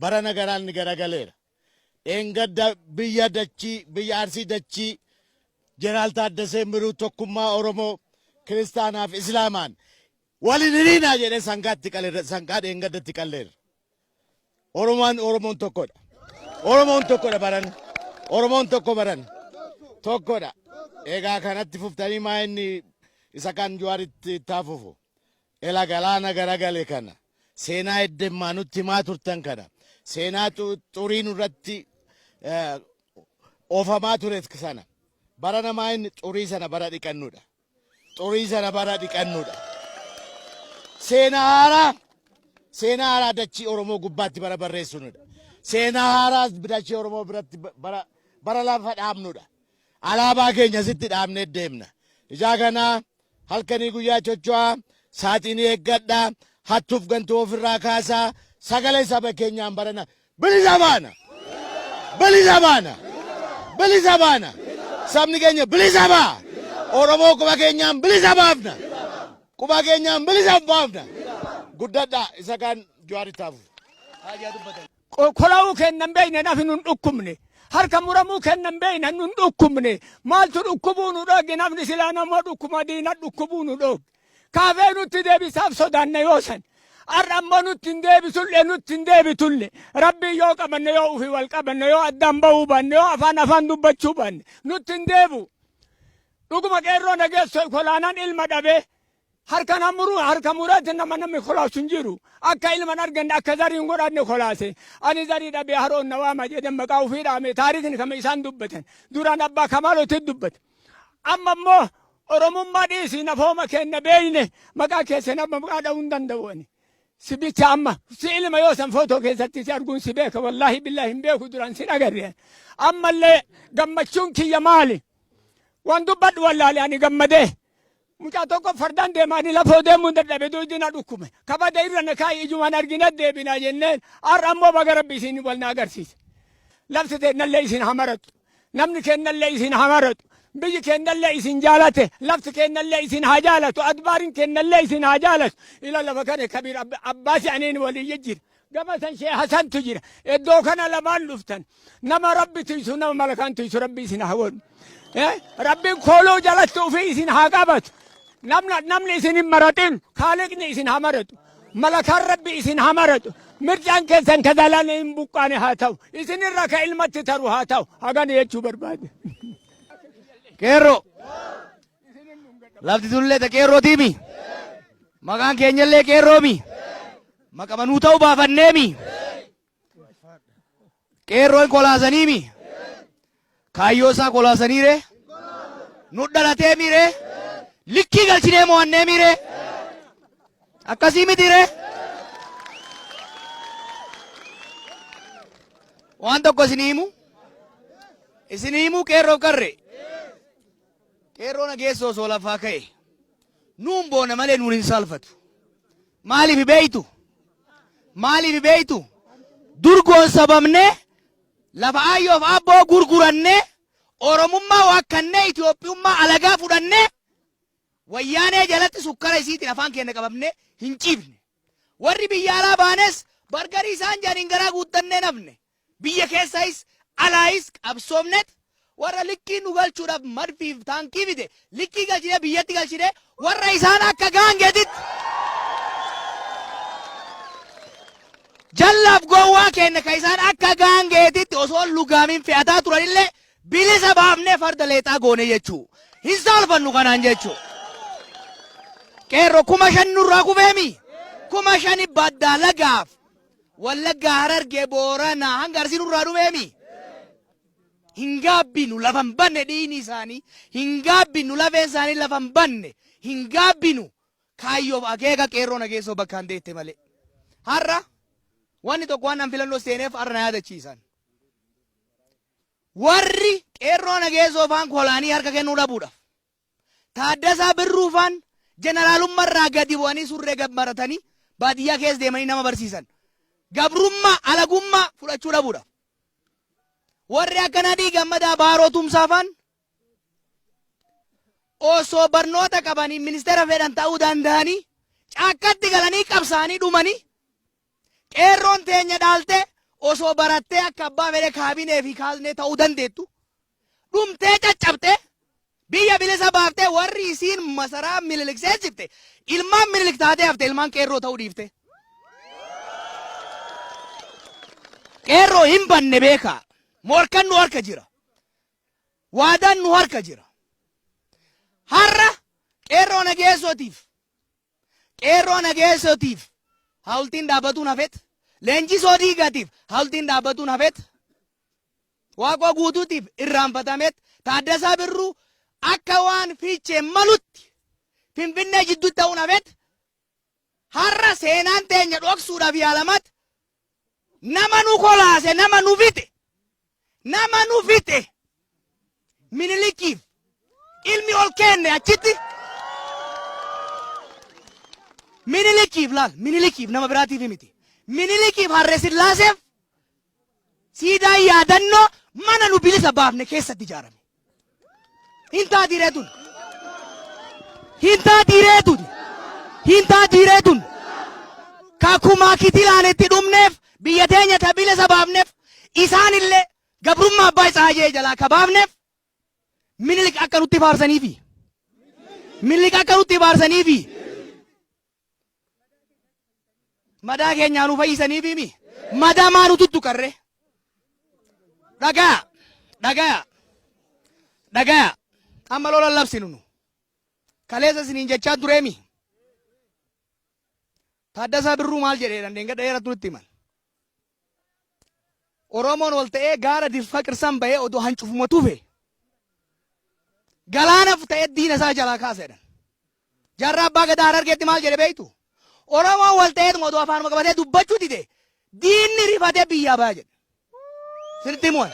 Barana galaanni garagaleera. Engadda biyya Arsii dachii Jeneraal Taaddasee Birruu tokkummaa Oromoo kiristaanaaf Islaamaan waliin hiriinaa jedhee sangaa engaddatti qalleera. Oromoon tokkodha. Oromoon tokkodha baran. Oromoon tokko baran. Tokkodha. Egaa kanatti fuftanii maa inni isa kan Jawaaritti taafufu. Ela galaana garagale kana. Seenaa eddemmaa nutti himaa turtan kana. Seenaa xurii nurratti oofamaa ture sana. Bara namaa inni xurii sana bara dhiqannudha. Xurii sana bara dhiqannudha. Seenaa haaraa dachii Oromoo gubbaatti bara barreessunudha. Seenaa haaraa dachii Oromoo biratti bara lafa dhaabnudha. Alaabaa keenya sitti dhaabnee deemna. Ijaa kanaa halkanii guyyaa chocho'aa saaxinii eeggadhaa hattuuf gantuu ofirraa kaasaa sagalee saba keenyaan barana bilisa baana. Bilisa baana. Sabni keenya bilisa baa. Oromoo quba keenyaan bilisa baafna. Quba keenyaan bilisa baafna. Guddadhaa isa kan Jawaari taafu. Kola'uu kennan beeyne nafi nun dhukkumne. Harka muramuu kennan beeyne nun dhukkumne. Maaltu dhukkubuu nu dhooge nafni silaa namoo dhukkuma diina dhukkubuu nu dhooge. Kaafee nutti deebisaaf sodaanne yoosan. Arrammoo nutti hin deebisulle nutti hin deebitulle. Rabbii yoo qabanne yoo ufi wal qabanne yoo addaan bahuu banne yoo afaan dubbachuu banne nutti hin deebu. Dhuguma qeerroo nageessoo kolaanaan ilma dhabee harka muraatti namni kolaasu hin jiru. Akka ilman arganne akka zariin godhanne kolaase. Ani zarii dhabee haroon na waama jedhan maqaa ufii dhaame taariikni kama isaan dubbatan. Duraan abbaa Kamaalotti dubbate. Amma immoo Oromummaa dhiisii nafooma kenna beeyne maqaa keessa nama maqaa dha'uu hin danda'u. Sibicha amma si ilma yoo san footoo keessatti si arguun si beeka wallaahi billaahi hin beeku duraan si agarre. Ammallee gammachuun kiyya maali? Waan dubbadhu wallaahi ani gammadee. Mucaa tokko fardaan deemaanii lafoo deemuun dadhabe duudina dhukkume. Kabada irra na kaayi ijumaan argina deebinaa jenneen har'a ammoo baga rabbi isin wal na agarsiise. Lafti teennallee isin hamaratu. Namni kennallee isin hamaratu. Biyyi kennallee isin jaalate. Lafti kennallee isin haa jaalatu. Adbaarin kennallee isin haa jaalatu. Ila lafa kana kabiir abbaasi aniin walii jira. Gama san shee hasantu jira. Iddoo kana lamaan dhuftan. Nama rabbi tiisu nama malakaan tiisu rabbi isin haa godhu. Rabbiin kooloo jalatti ufii isin haa qabatu. Namni isin hin maratin kaaliqni isin haa maratu. Malakaan rabbi isin haa maratu. Mircaan keessan kadhalaan hin buqqaane haa ta'u. Isin irra ka ilmatti taru haa ta'u. Hagana jechuu barbaade. Qeerroo. Lafti tullee ta qeerrootiimi. Maqaan keenyallee qeerroomi. Maqamanuu ta'uu baafanneemi. Qeerroon kolaasaniimi. Kaayyoo isaa kolaasaniire. Nu dhalateemire. Likkii galchinee mo'anneemire. Akkasii mitire. Waan tokko isin himu qeerroo qarre. Qeerroo nageessoo osoo lafaa ka'e. Nuun boona malee nuun hin salphatu. Maaliif beeytu? Durgoon sababne lafa ayyoof abboo gurguranne Oromummaa waakkannee Itoophiyummaa alagaa fudhanne wayyaanee jalatti sukkara isiitiin afaan keenya qabamne hin ciifne. Warri biyya alaa baanes bargarii isaan jaaniin garaa guuttannee nafne. Biyya keessaayis alaayis qabsoomnet warra likkii nu galchuudhaaf marfiif taankii fide likkii galchine biyyatti galchine warra isaan akka gaangeetitti jallaaf gowwaa keenya ka isaan akka gaangeetitti osoo lugaamin fe'ataa turanillee bilisa baafnee farda leexaa goone jechuu hin saalfannu kanaan jechuu qeerroo 5,000 nurraa kufeemi 5,000 baddaa lagaaf wallaggaa harargee booranaa hanga arsii nurraa dhumeemi hin gaabbinu lafan banne dhiini isaanii hin gaabbinu lafeen isaanii lafan banne hin gaabbinu kaayyoof akeeka qeerroo nageessoo bakkaan deette malee har'a wanni tokko waan an filannoo seeneef har'a na yaadachiisan warri qeerroo nageessoo faan kolaanii harka kennuu dhabuudhaaf Taaddasaa Birruu faan jeneraalummaarraa gadi bu'anii surree gabbaratanii baadiyyaa keessa deemanii nama barsiisan gabrummaa alagummaa fudhachuu dhabuudhaaf warri akkana Gammadaa Baaroo Tumsaa faan osoo barnoota qabanii ministeera fedhan ta'uu danda'anii caakkatti galanii qabsaanii dhumanii qeerroon teenya dhaalte osoo barattee akka abbaa fedhe kaabinee fi kaasnee ta'uu dandeettu dhumtee caccabte biyya bilisa baaftee warri isiin masaraa Minilik seensifte ilmaan Minilik taatee hafte ilmaan qeerroo ta'uu dhiifte qeerroo hin banne beekaa morkan nu harka jira waadaan nu harka jira har'a qeerroo nageessootiif hawultiin dhaabbatuun hafet leenjisoo diigatiif hawultiin dhaabbatuun hafet waaqoo guutuutiif irraanfatamet Taaddasaa Birruu akka waan fiichee malutti finfinnee jidduu ta'uun hafet har'a seenaan teenya dhoksuudhaaf yaalamat nama nu kolaase nama nu fite Minilikiif ilmi ol kenne achitti Minilikiif nama biraatiif miti Minilikiif Harre Sillaaseef siidaa yaadannoo mana nu bilisa baafne keessatti ijaarame hintaa diireetun kakumaa kitilaanetti dhumneef biyya teenya ta bilisa baafneef isaanillee gabrummaa abbaa isaa jalaa kabaafneef Minilik akka nutti faarsaniifi madaa keenyaa nu fayyisaniifi madaa maa nu tuttuqarre dhagaya amma lola labsinu nu kaleessa isiniin jechaa dureemi Taaddasaa Birruu maal jedhee dandeenga dheeratu nutti himan Oromoon wal ta'ee gaara dirfa qirsan bahee odoo hancufuma tufe galaanaaf ta'ee diina isaa jalaa kaasedhan jarra abbaa gadaa Harargeetti maal jedhe beeytu Oromoon wal ta'ee odoo afaanuma qabatee dubbachuu dide diinni rifatee biyyaa baya jedhe sirriitti mu'an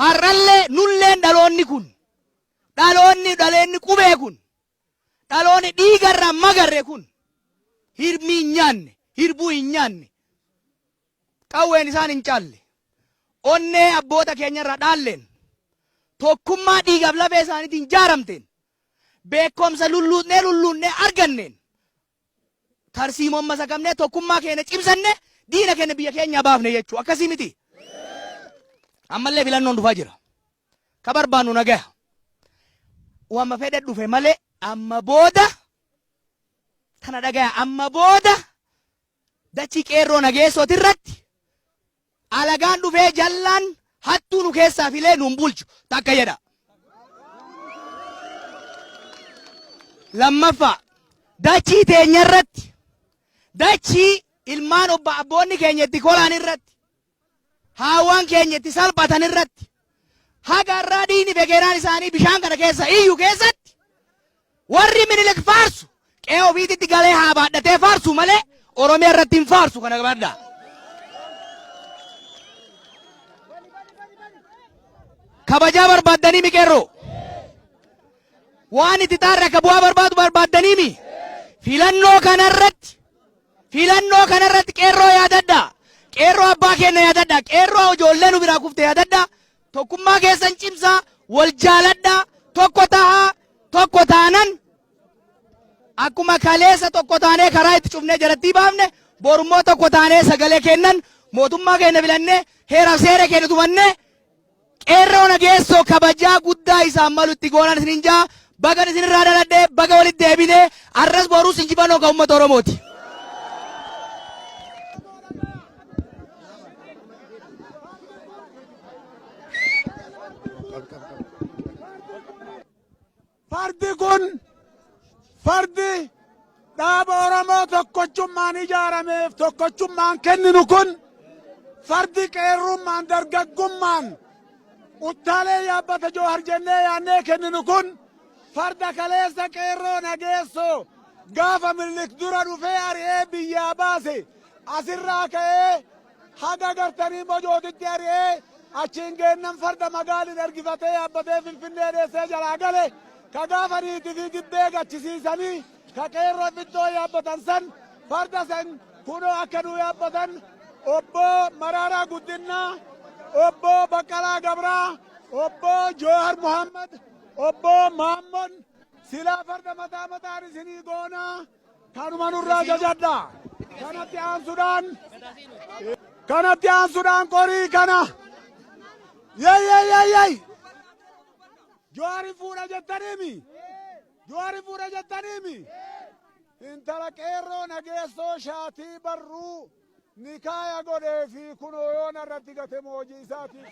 har'allee nulleen dhaloonni qubee kun dhaloonni dhiigarraa magarre kun hirmii hin nyaanne hirbuu hin nyaanne qawween isaan hin caalle onnee abboota keenyarraa dhaalleen tokkummaa dhiigaaf lafee isaaniitiin jaaramteen beekumsa lulluunnee arganneen tarsiimoon masakamnee tokkummaa keenya cimsanne diina keenya biyya keenyaa baafne jechuu akkasii miti ammallee filannoon dhufaa jira ka barbaannu nagaya wamma fedhe dhufe malee amma booda tana dhagaya amma booda dachii qeerroo nageessootii irratti alagaan dhufee jallaan hattuu nu keessaa filee nuun bulchu takka jedha lammaffaa dachii teenya irratti dachii ilmaan abboonni keenya itti kolaan irratti haawwan keenya itti salphatan irratti haga irraa diini begeeraan isaanii bishaan kana keessa iyyuu keessatti warri Minilik faarsu qe'ee ofiititti galee haa baadhatee faarsu malee Oromiyaa irratti hin faarsu kana qabadhaa. Kabajaa barbaaddanii mi qeerroo waan itti taarre akka bu'aa barbaaddanii mi filannoo kanarratti qeerroo yaadadhaa qeerroo abbaa keenya yaadadhaa qeerroo ijoollee nu biraa kufte yaadadhaa tokkummaa keessan cimsaa wal jaaladhaa tokko taanan akkuma kaleessa tokko taanee karaa itti cufnee jalatti baafne borummoo tokko taanee sagalee kennan mootummaa keenya filannee heeraaf seera keenya tumannee qeerroo nageessoo kabajaa guddaa isaan malutti goonan isin jaa bagan isin irraa dhaladhee baga walitti deebinee arras boruus injifannoo ka uummata Oromooti. Fardi kun fardi dhaaba Oromoo tokkochummaan ijaarameef tokkochummaan kenninu kun fardi qeerrummaan dargaggummaan uttaalee yaabbata Joohar jennee yaannee kenninu kun farda kaleessa qeerroo nageessoo gaafa Minilik dura dhufee ari'ee biyyaa baase asirraa ka'ee haga gartanii Mojootitti ari'ee achiin geennan farda magaalin ergifatee yaabbatee Finfinnee dheessee jalaa gale ka gaafa niitii fi gibbee gachisiisanii ka qeerroo fittoo yaabbatan san farda san kunoo akka nu yaabbatan obbo Mararaa Guddinaa, obbo Baqqalaa Gabraa, obbo Joohar Muhammad, obbo Maammon silaa farda mataa mataan isinii goonaa kanuma nurraa jajadha. Kanatti aansuudhaan qorii kana yey Joohari fuudha jettaniimi. Joohari fuudha jettaniimi. Intala qeerroo nageessoo shaatii barruu nikaaya godhee fi kunoo yoona irratti gate moojii isaatii.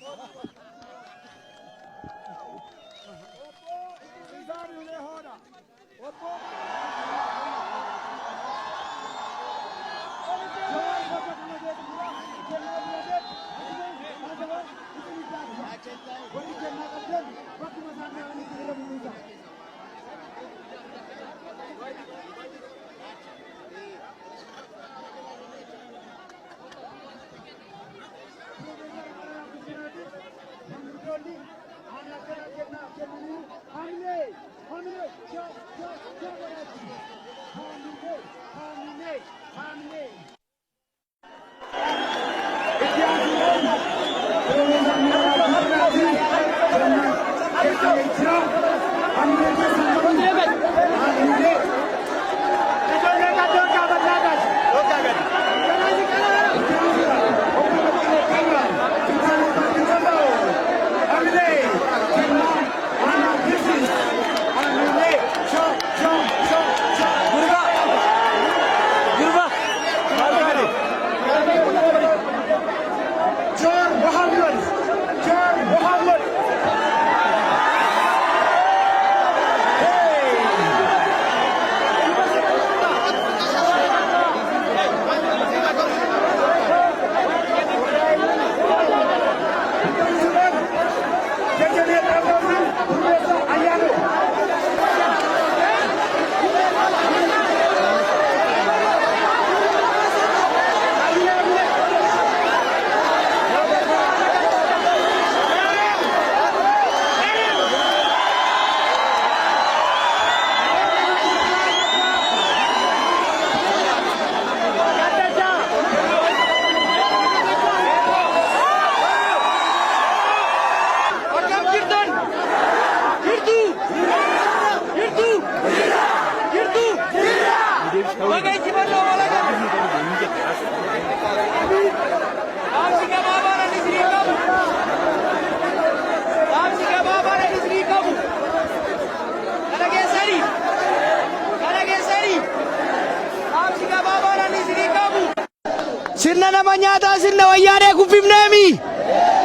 Sirna nama nyaataa sirna wayyaanee kuffifneemi.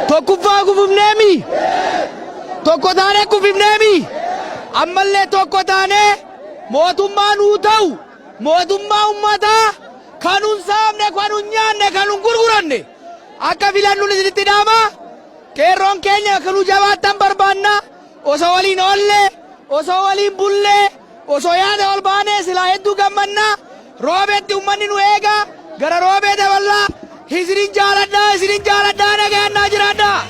Tokkuffaa kuffifneemi. Tokko taanee kuffifneemi. Ammallee tokko taanee mootummaa nuu ta'u mootummaa ummataa kan nun saamne kan nun nyaanne kan nun gurguranne akka filannuun isinitti dhaama. Qeerroon keenya kan nu jabaattan barbaanna. Osoo waliin oolle osoo waliin bulle osoo yaada ol baanee silaa hedduu gammanna. Roobeetti ummanni nu eega. Gara roobee daballaa isinin jaaladhaa nagaannaa jiraadhaa.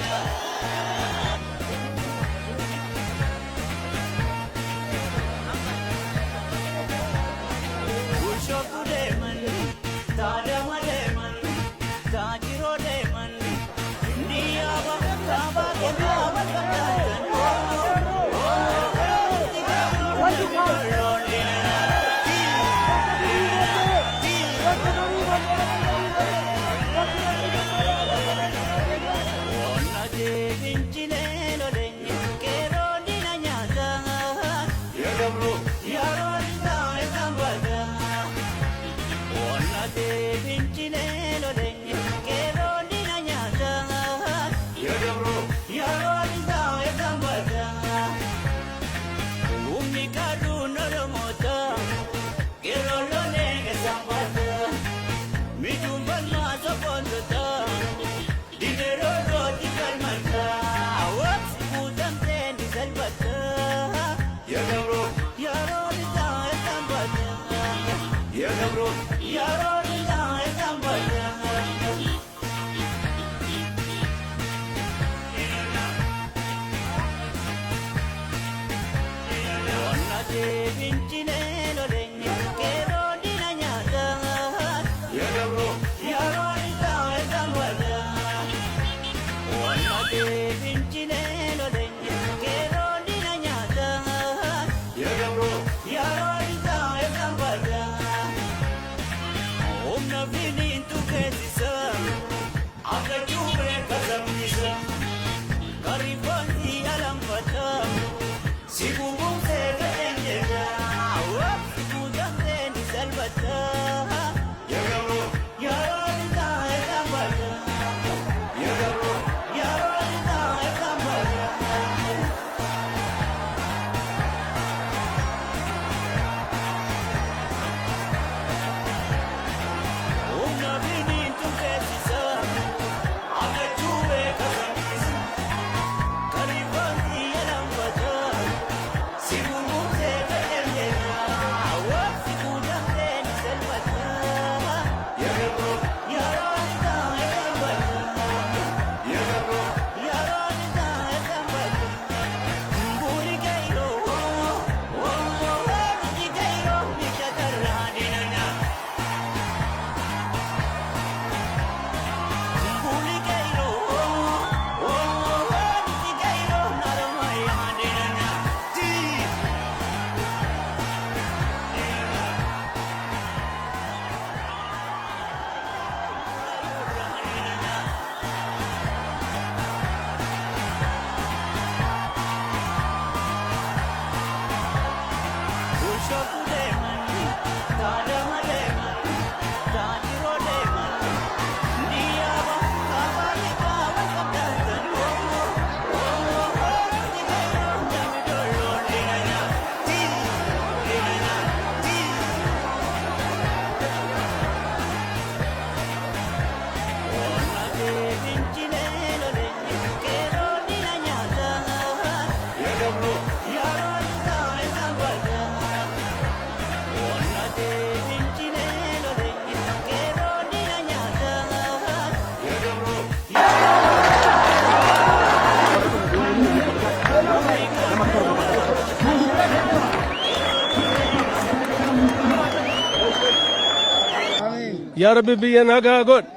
yaa rabbi biyya nagaa godhi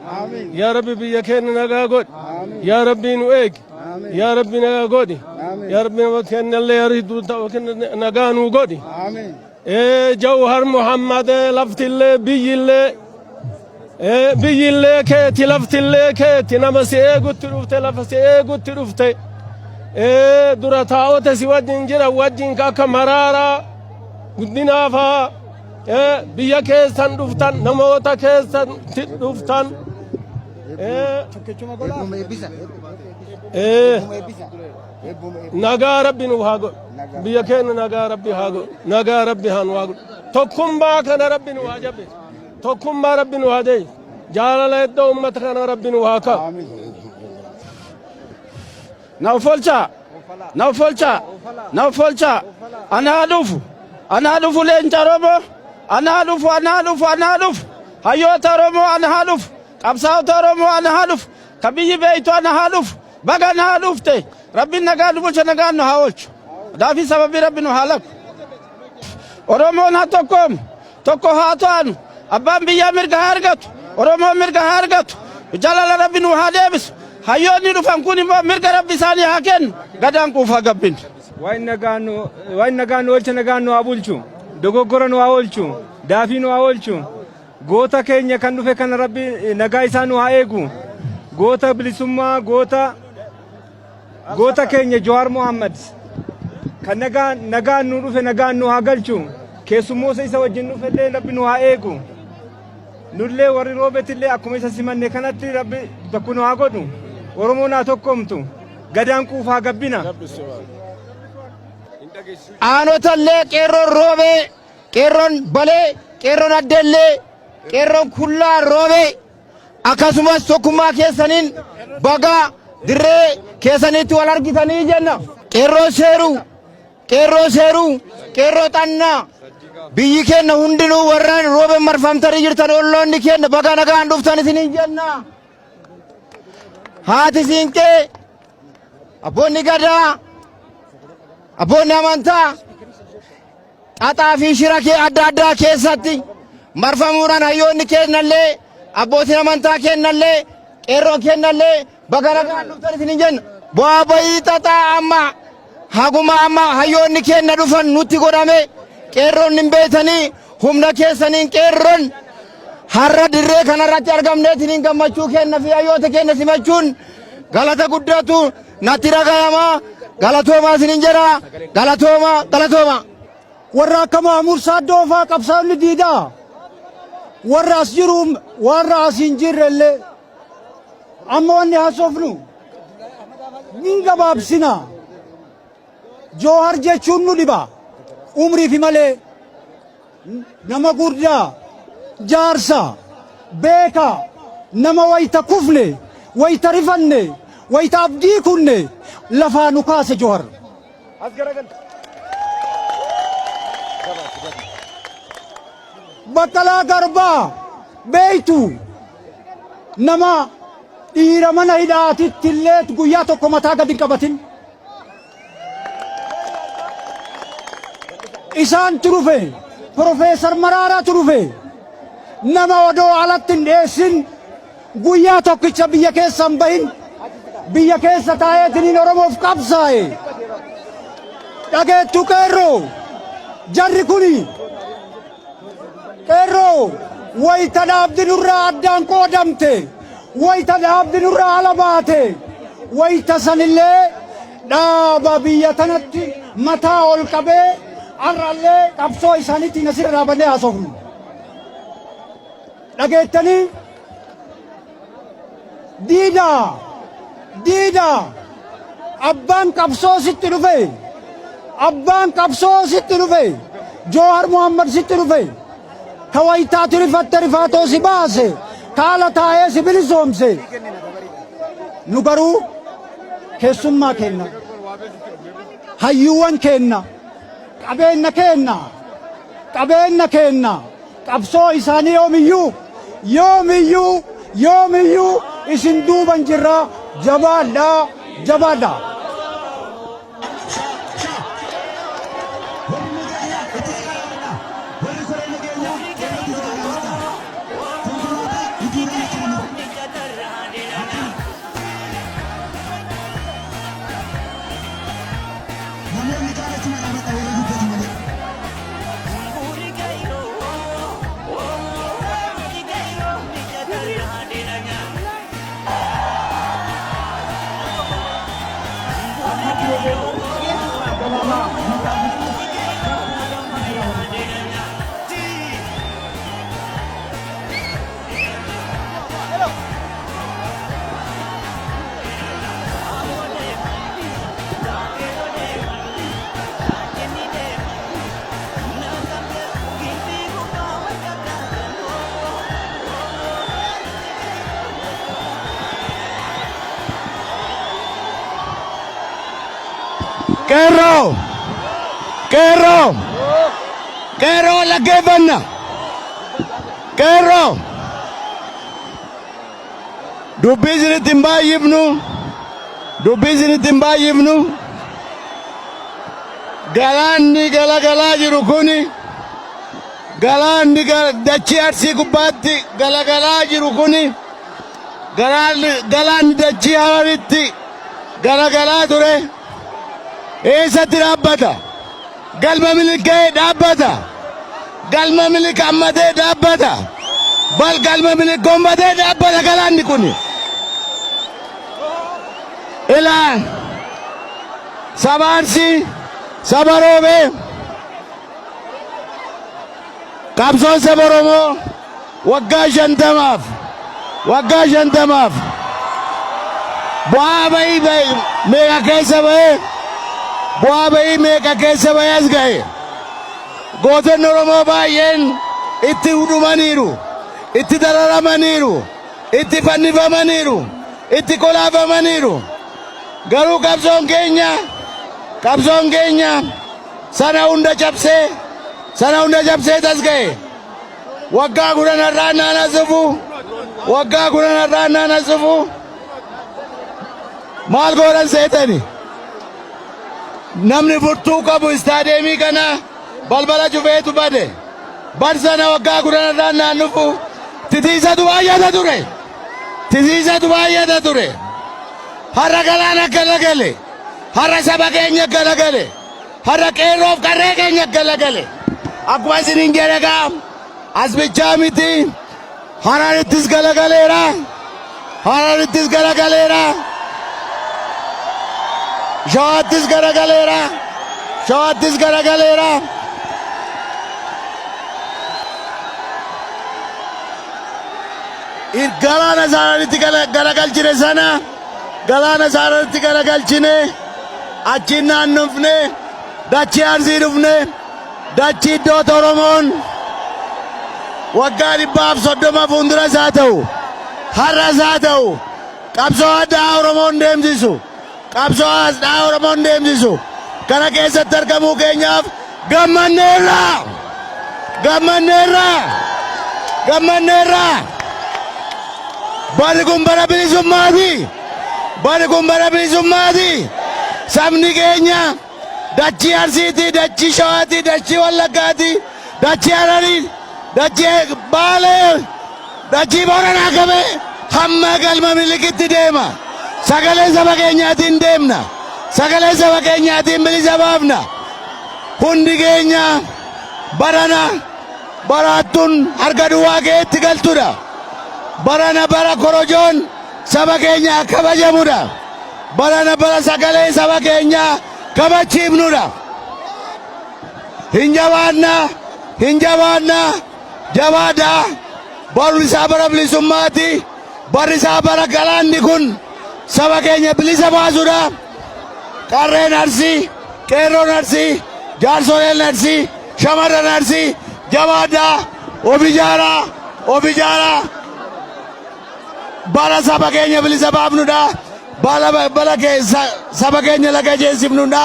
yaa rabbi biyya keenya nagaa godhi yaa rabbi nu eegi yaa rabbi nagaa godhi yaa rabbi nama kennallee hariiduu ta'u nagaa nu godhi jawhar muhammad laftillee biyyillee keeti laftillee keeti nama si eegutti dhufte lafa si eegutti dhufte dura taa'ote si wajjin jira wajjin akka maraaraa guddinaafaa biyya keessan dhuftan namoota keessan dhuftan nagaa rabbi nu haa godhu biyya keenya nagaa rabbi haa godhu nagaa rabbi haa nu haa godhu tokkummaa kana rabbi nu haa jabbeessu tokkummaa rabbi nu haa deeyi jaalala iddoo ummata kana rabbi nu haa kaa'u na ufolcha anaa dhufu leenca robo anaa dhufu hayyoota oromoo anaa dhufu qabsaa'ota oromoo anaa dhufu ka biyyi beeytu anaa dhufu baga anaa dhufte rabbiin nagaa nu bulcha nagaan nu haa oolchu daafii sababii rabbi nu haa laku oromoon haa tokkoomu tokko haa ta'anu abbaan biyyaa mirga haa argatu oromoon mirga haa argatu jaalala rabbi nu haa deebisu hayyoonni dhufan kun immoo mirga rabbi isaanii haa kennu gadaan quufaa gabbin waan nagaan nu oolcha nagaan nu haa bulchu dogoggora nu haa oolchu daafii nu haa oolchu goota keenya kan dhufe kana rabbi nagaa isaa nu haa eegu goota bilisummaa goota keenya Jawaar Muhammad kan nagaan nu dhufe nagaan nu haa galchu keessummoota isa wajjin dhufellee rabbi nu haa eegu nullee warri roobetillee akkuma isa simanne kanatti rabbi bakku nu haa godhu oromoon haa tokkomtu gadaan quufaa gabbina aanotallee qeerroon roobee qeerroon balee qeerroon addellee qeerroon kullaa roobee akkasumas tokkummaa keessaniin baga dirree keessanitti wal argitanii jenna qeerroo seeruu qeerroo xannaa biyyi keenya hundinuu warraan roobeen marfamtanii jirtan olloonni keenya baga nagaan dhuftan isiniin jenna haati siinqee abboonni gadaa abboonni amantaa xaxaa fi shira adda addaa keessatti marfamuudhaan hayyoonni kennallee abbootiin amantaa kennallee qeerroo kennallee baga nagaan dhuftan isiniin jenna bu'aa bayii xaxaa amma hayyoonni kenna dhufan nutti godhame qeerroon hin beetanii humna keessaniin qeerroon har'a dirree kanarratti argamneetiin gammachuu kenna fi hayyoota kenna simachuun galata guddaatu natti dhagayamaa galatoomaa isiniin jedha galatooma warra akka Maamuur Saaddoo faa qabsaa'onni diidaa warra as jiru warra as hin jirrellee amma wanni haasofnu nin gabaabsina Jawhar jechuun nu dhiba umriifi malee nama guddaa jaarsa beekaa nama wayita kufne wayita rifanne wayita abdii kunne lafaa nu kaase Jawhar Baqqalaa Garbaa beeytu nama dhiira mana hidhaatitti illee guyyaa tokko mataa gadi hin qabatin isaan turufe Profeesar Maraaraa turufe nama odoo alatti hin dheessin guyyaa tokkicha biyya keessa hin bahin biyya keessa taa'eetiniin Oromoof qabsaa'e dhageettu qeerroo jarri kuni qeerroo wayita dhaabdi nurraa addaan qoodamte wayita dhaabdi nurraa ala baate wayita sanillee dhaaba biyya tanatti mataa ol qabee arrallee qabsoo isaaniitiin asirra dhaabannee haasofnu dhageettanii diida abbaan qabsoo sitti dhufe Jawaar Muhammad sitti dhufe ka wayitaati rifatte rifaatoo si baase kaala taa'ee si bilisoomse nu garuu keessummaa kenna hayyuuwwan kenna qabeenya kenna qabsoo isaanii yoomiyyuu isin duuban jirra jabaadhaa Kerro! Kerro! Kerro laggeeffanna! Kerro! Dubbii isinitti hin baay'ifnu. Dubbii isinitti hin baay'ifnu. Galaanni galagalaa jiru kuni galaanni dachii Arsii gubbaatti galagalaa jiru kuni galaanni dachii Hararitti galagalaa ture. Eessatti dhaabbata? Galma Milikee dhaabbata. Galma Milik hammatee dhaabbata. Bal galma Milik gombatee dhaabbata galaanni kuni. Ilaan saba Arsii, saba Roobee, qabsoon saba Oromoo waggaa 50 bu'aa bahii meeqa keessa bahee bu'aa bahii meeqa keessa bahee as ga'e. Gootonni Oromoo baay'een itti hudhumaniiru, itti dararamaniiru, itti fannifamaniiru, itti kolaafamaniiru. Garuu qabsoon keenya sana hunda cabsee tas ga'e. Waggaa 10 irraa naan asufu maal godhan seetani? Namni furtuu qabu istaadeemii kana balbala cufeetu bade. Barsana waggaa 10 irraa naan dhufu titiisatu baay'ata ture. Har'a galaana galagale. Har'a saba keenya galagale. Har'a qeerroof qarree keenya galagale. Akkuma isiniin jedhe gaa as bichaa miti. Hararittis galagaleera. Shawattis galagaleera. Galaana isaanitti galagalchine sana galaana isaanitti galagalchine achiin naannofne dachii Arsii dhufne dachii iddoo Oromoon waggaa 130 fuuldura isaa ta'u har'a isaa ta'u qabsoo addaa Oromoon deemsisu kana keessatti argamuu keenyaaf gammanneerra. Bari kun bara bilisummaati. Sabni keenya dachii Arsiiti, dachii Shawaati, dachii Wallaggaati, dachii Hararii, dachii Baalee, dachii Booranaa qabee hamma galma Milikitti deema. Sagalee saba keenyaatiin deemna. Sagalee saba keenyaatiin bilisa baafna. Hundi keenya baraattuun harka duwwaa keetti galtudha. Barana bara korojoon saba keenya kabajamudha. Barana bara sagalee saba keenya kabachiifnudha. Hin jabaanna jabaadhaa. Barri isaa bara bilisummaati. Barri isaa bara galaanni kun saba keenya bilisa baasudha. Qarreen Arsii, qeerroon Arsii, jaarsoleen Arsii, shamarran Arsii jabaadhaa. Of ijaaraa. Bara saba keenya bilisa baafnudha. Bara saba keenya laga jeesifnudha.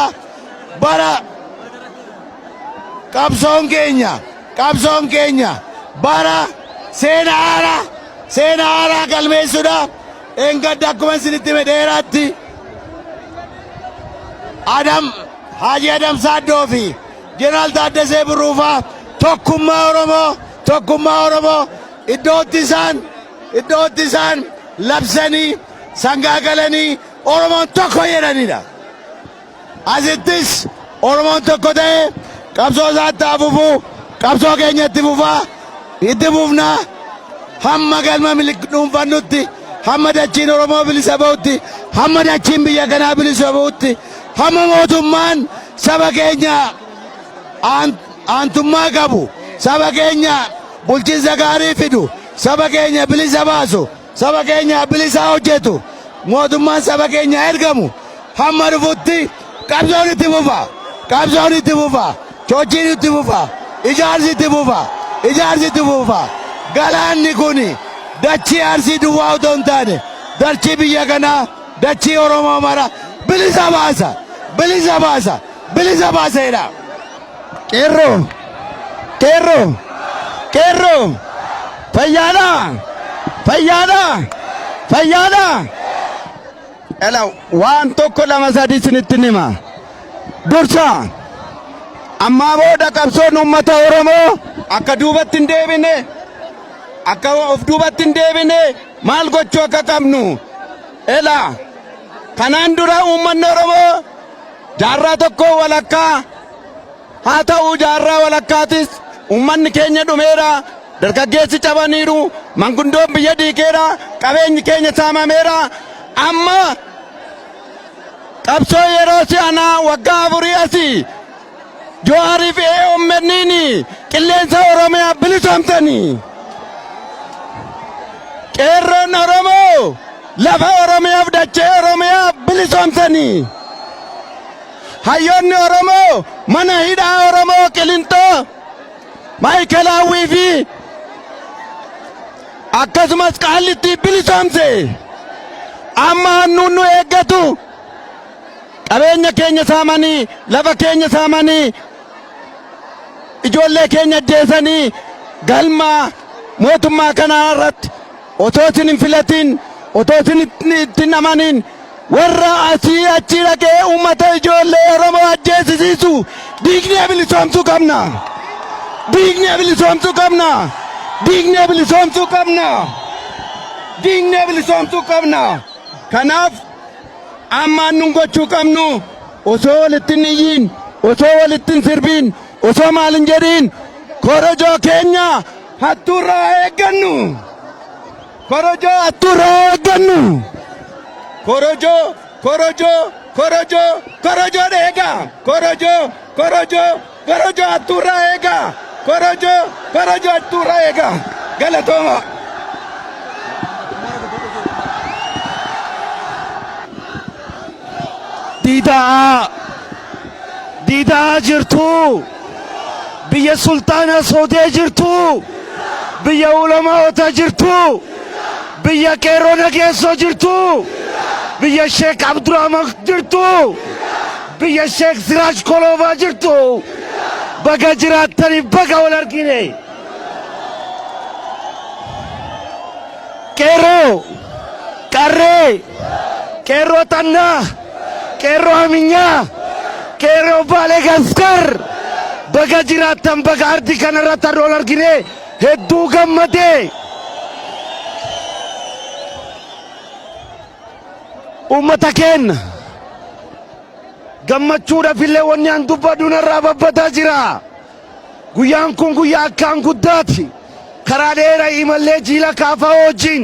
Bara qabsoon keenya bara seenaa haaraa galmeessudha. Engadda akkuma isinitti hime dheeraatti Haaji Adam Saaddoo fi Jeneraal Taaddasee Birruufaa tokkummaa Oromoo iddootti isaan iddootti isaan labsanii sangaa galanii Oromoon tokko jedhanidha. Asittis Oromoon tokko ta'ee qabsoo isaatti haa fufu, qabsoo keenya itti fufaa, itti fufnaa hamma galma dhuunfannutti, hamma dachiin Oromoo bilisa ba'utti, hamma dachiin biyya kanaa bilisa ba'utti, hamma mootummaan saba keenya aantummaa qabu, saba keenya bulchiinsa gaarii fidu, saba keenya bilisa baasu, saba keenya bilisa hojjetu, mootummaan saba keenya ergamu hamma dhufutti qabsoon itti fufa, qabsoon itti fufa, sochiin itti fufa, ijaarsi itti fufa, ijaarsi itti fufa. Galaanni kuni dachii Arsii duwwaa otoo hin taane dachii biyya kanaa, dachii Oromoo mara bilisa baasa, bilisa baasa, bilisa baaseedha. Qeerroo, qeerroo, qeerroo, fayyaadha, fayyaadha, fayyaadha. Ela waan tokko lama sadii isinitti hima. Dursa ammaa booda qabsoon uummata Oromoo akka duubatti hin deebine, akka of duubatti hin deebine maal gochuu akka qabnu. Ela kanaan dura uummanni Oromoo jaarraa tokko walakkaa haa ta'u jaarraa walakkaatis uummanni keenya dhumeera, dargaggeessi cabaniiru, manguddoon biyya diigeera, qabeenyi keenya saamameera. Amma qabsoo yeroo si'anaa waggaa afurii asii Jawaarii fi OMN'n qilleensa Oromiyaa bilisoomsanii. Qeerroon Oromoo lafa Oromiyaaf dachee Oromiyaa bilisoomsanii. Hayyoonni Oromoo mana hidhaa Oromoo Qilintoo, Maayikalaawwii fi akkasumas Qaallitti bilisoomse. Amma hannuun nu eeggatu qabeenya keenya saamanii, lafa keenya saamanii, ijoollee keenya ajjeesanii galma mootummaa kanaa irratti otoo isin hin filatin, otoo isin ittiin amanin warra asii achi dhaqee uummata ijoollee Oromoo ajjeesisiisu diignee bilisoomsuu qabna. Diignee bilisoomsuu qabna. Diignee bilisoomsuu qabna. Diignee bilisoomsuu qabna. Kanaaf ammaan nun gochuu qabnu osoo walitti hin iyyiin, osoo walitti hin sirbiin, osoo maal hin jedhiin korojoo keenya hattuurraa eeggannu. Korojoo hattuurraa eeggannu. Korojoo, korojoo, korojoo, korojoo eegaa. Korojoo, korojoo, korojoo hattuurraa eegaa. Korojoo, korojoo hattuurraa eegaa. Galatooma. Diidaa jirtu, biyya sultaana soodee jirtu, biyya ulamaa'ota jirtu, biyya qeerroo nageessoo jirtu, biyya Sheek Abdurrahman jirtu, biyya Sheek Siraaj Kolobaa jirtu. Baga jiraattaniif baga wal argine. Qeerroo, qarree, qeerroo xannaa, qeerroo haminyaa, qeerroo baalee gaskar baga jiraattan baga ardii kanarratti wal argine hedduu gammadee. Uummata keenya gammachuudhaaf illee wanni an dubbadhu narraa babbataa jira. Guyyaan kun guyyaa akkaan guddaati. Karaa dheeraa imallee jiila kaafaa wajjin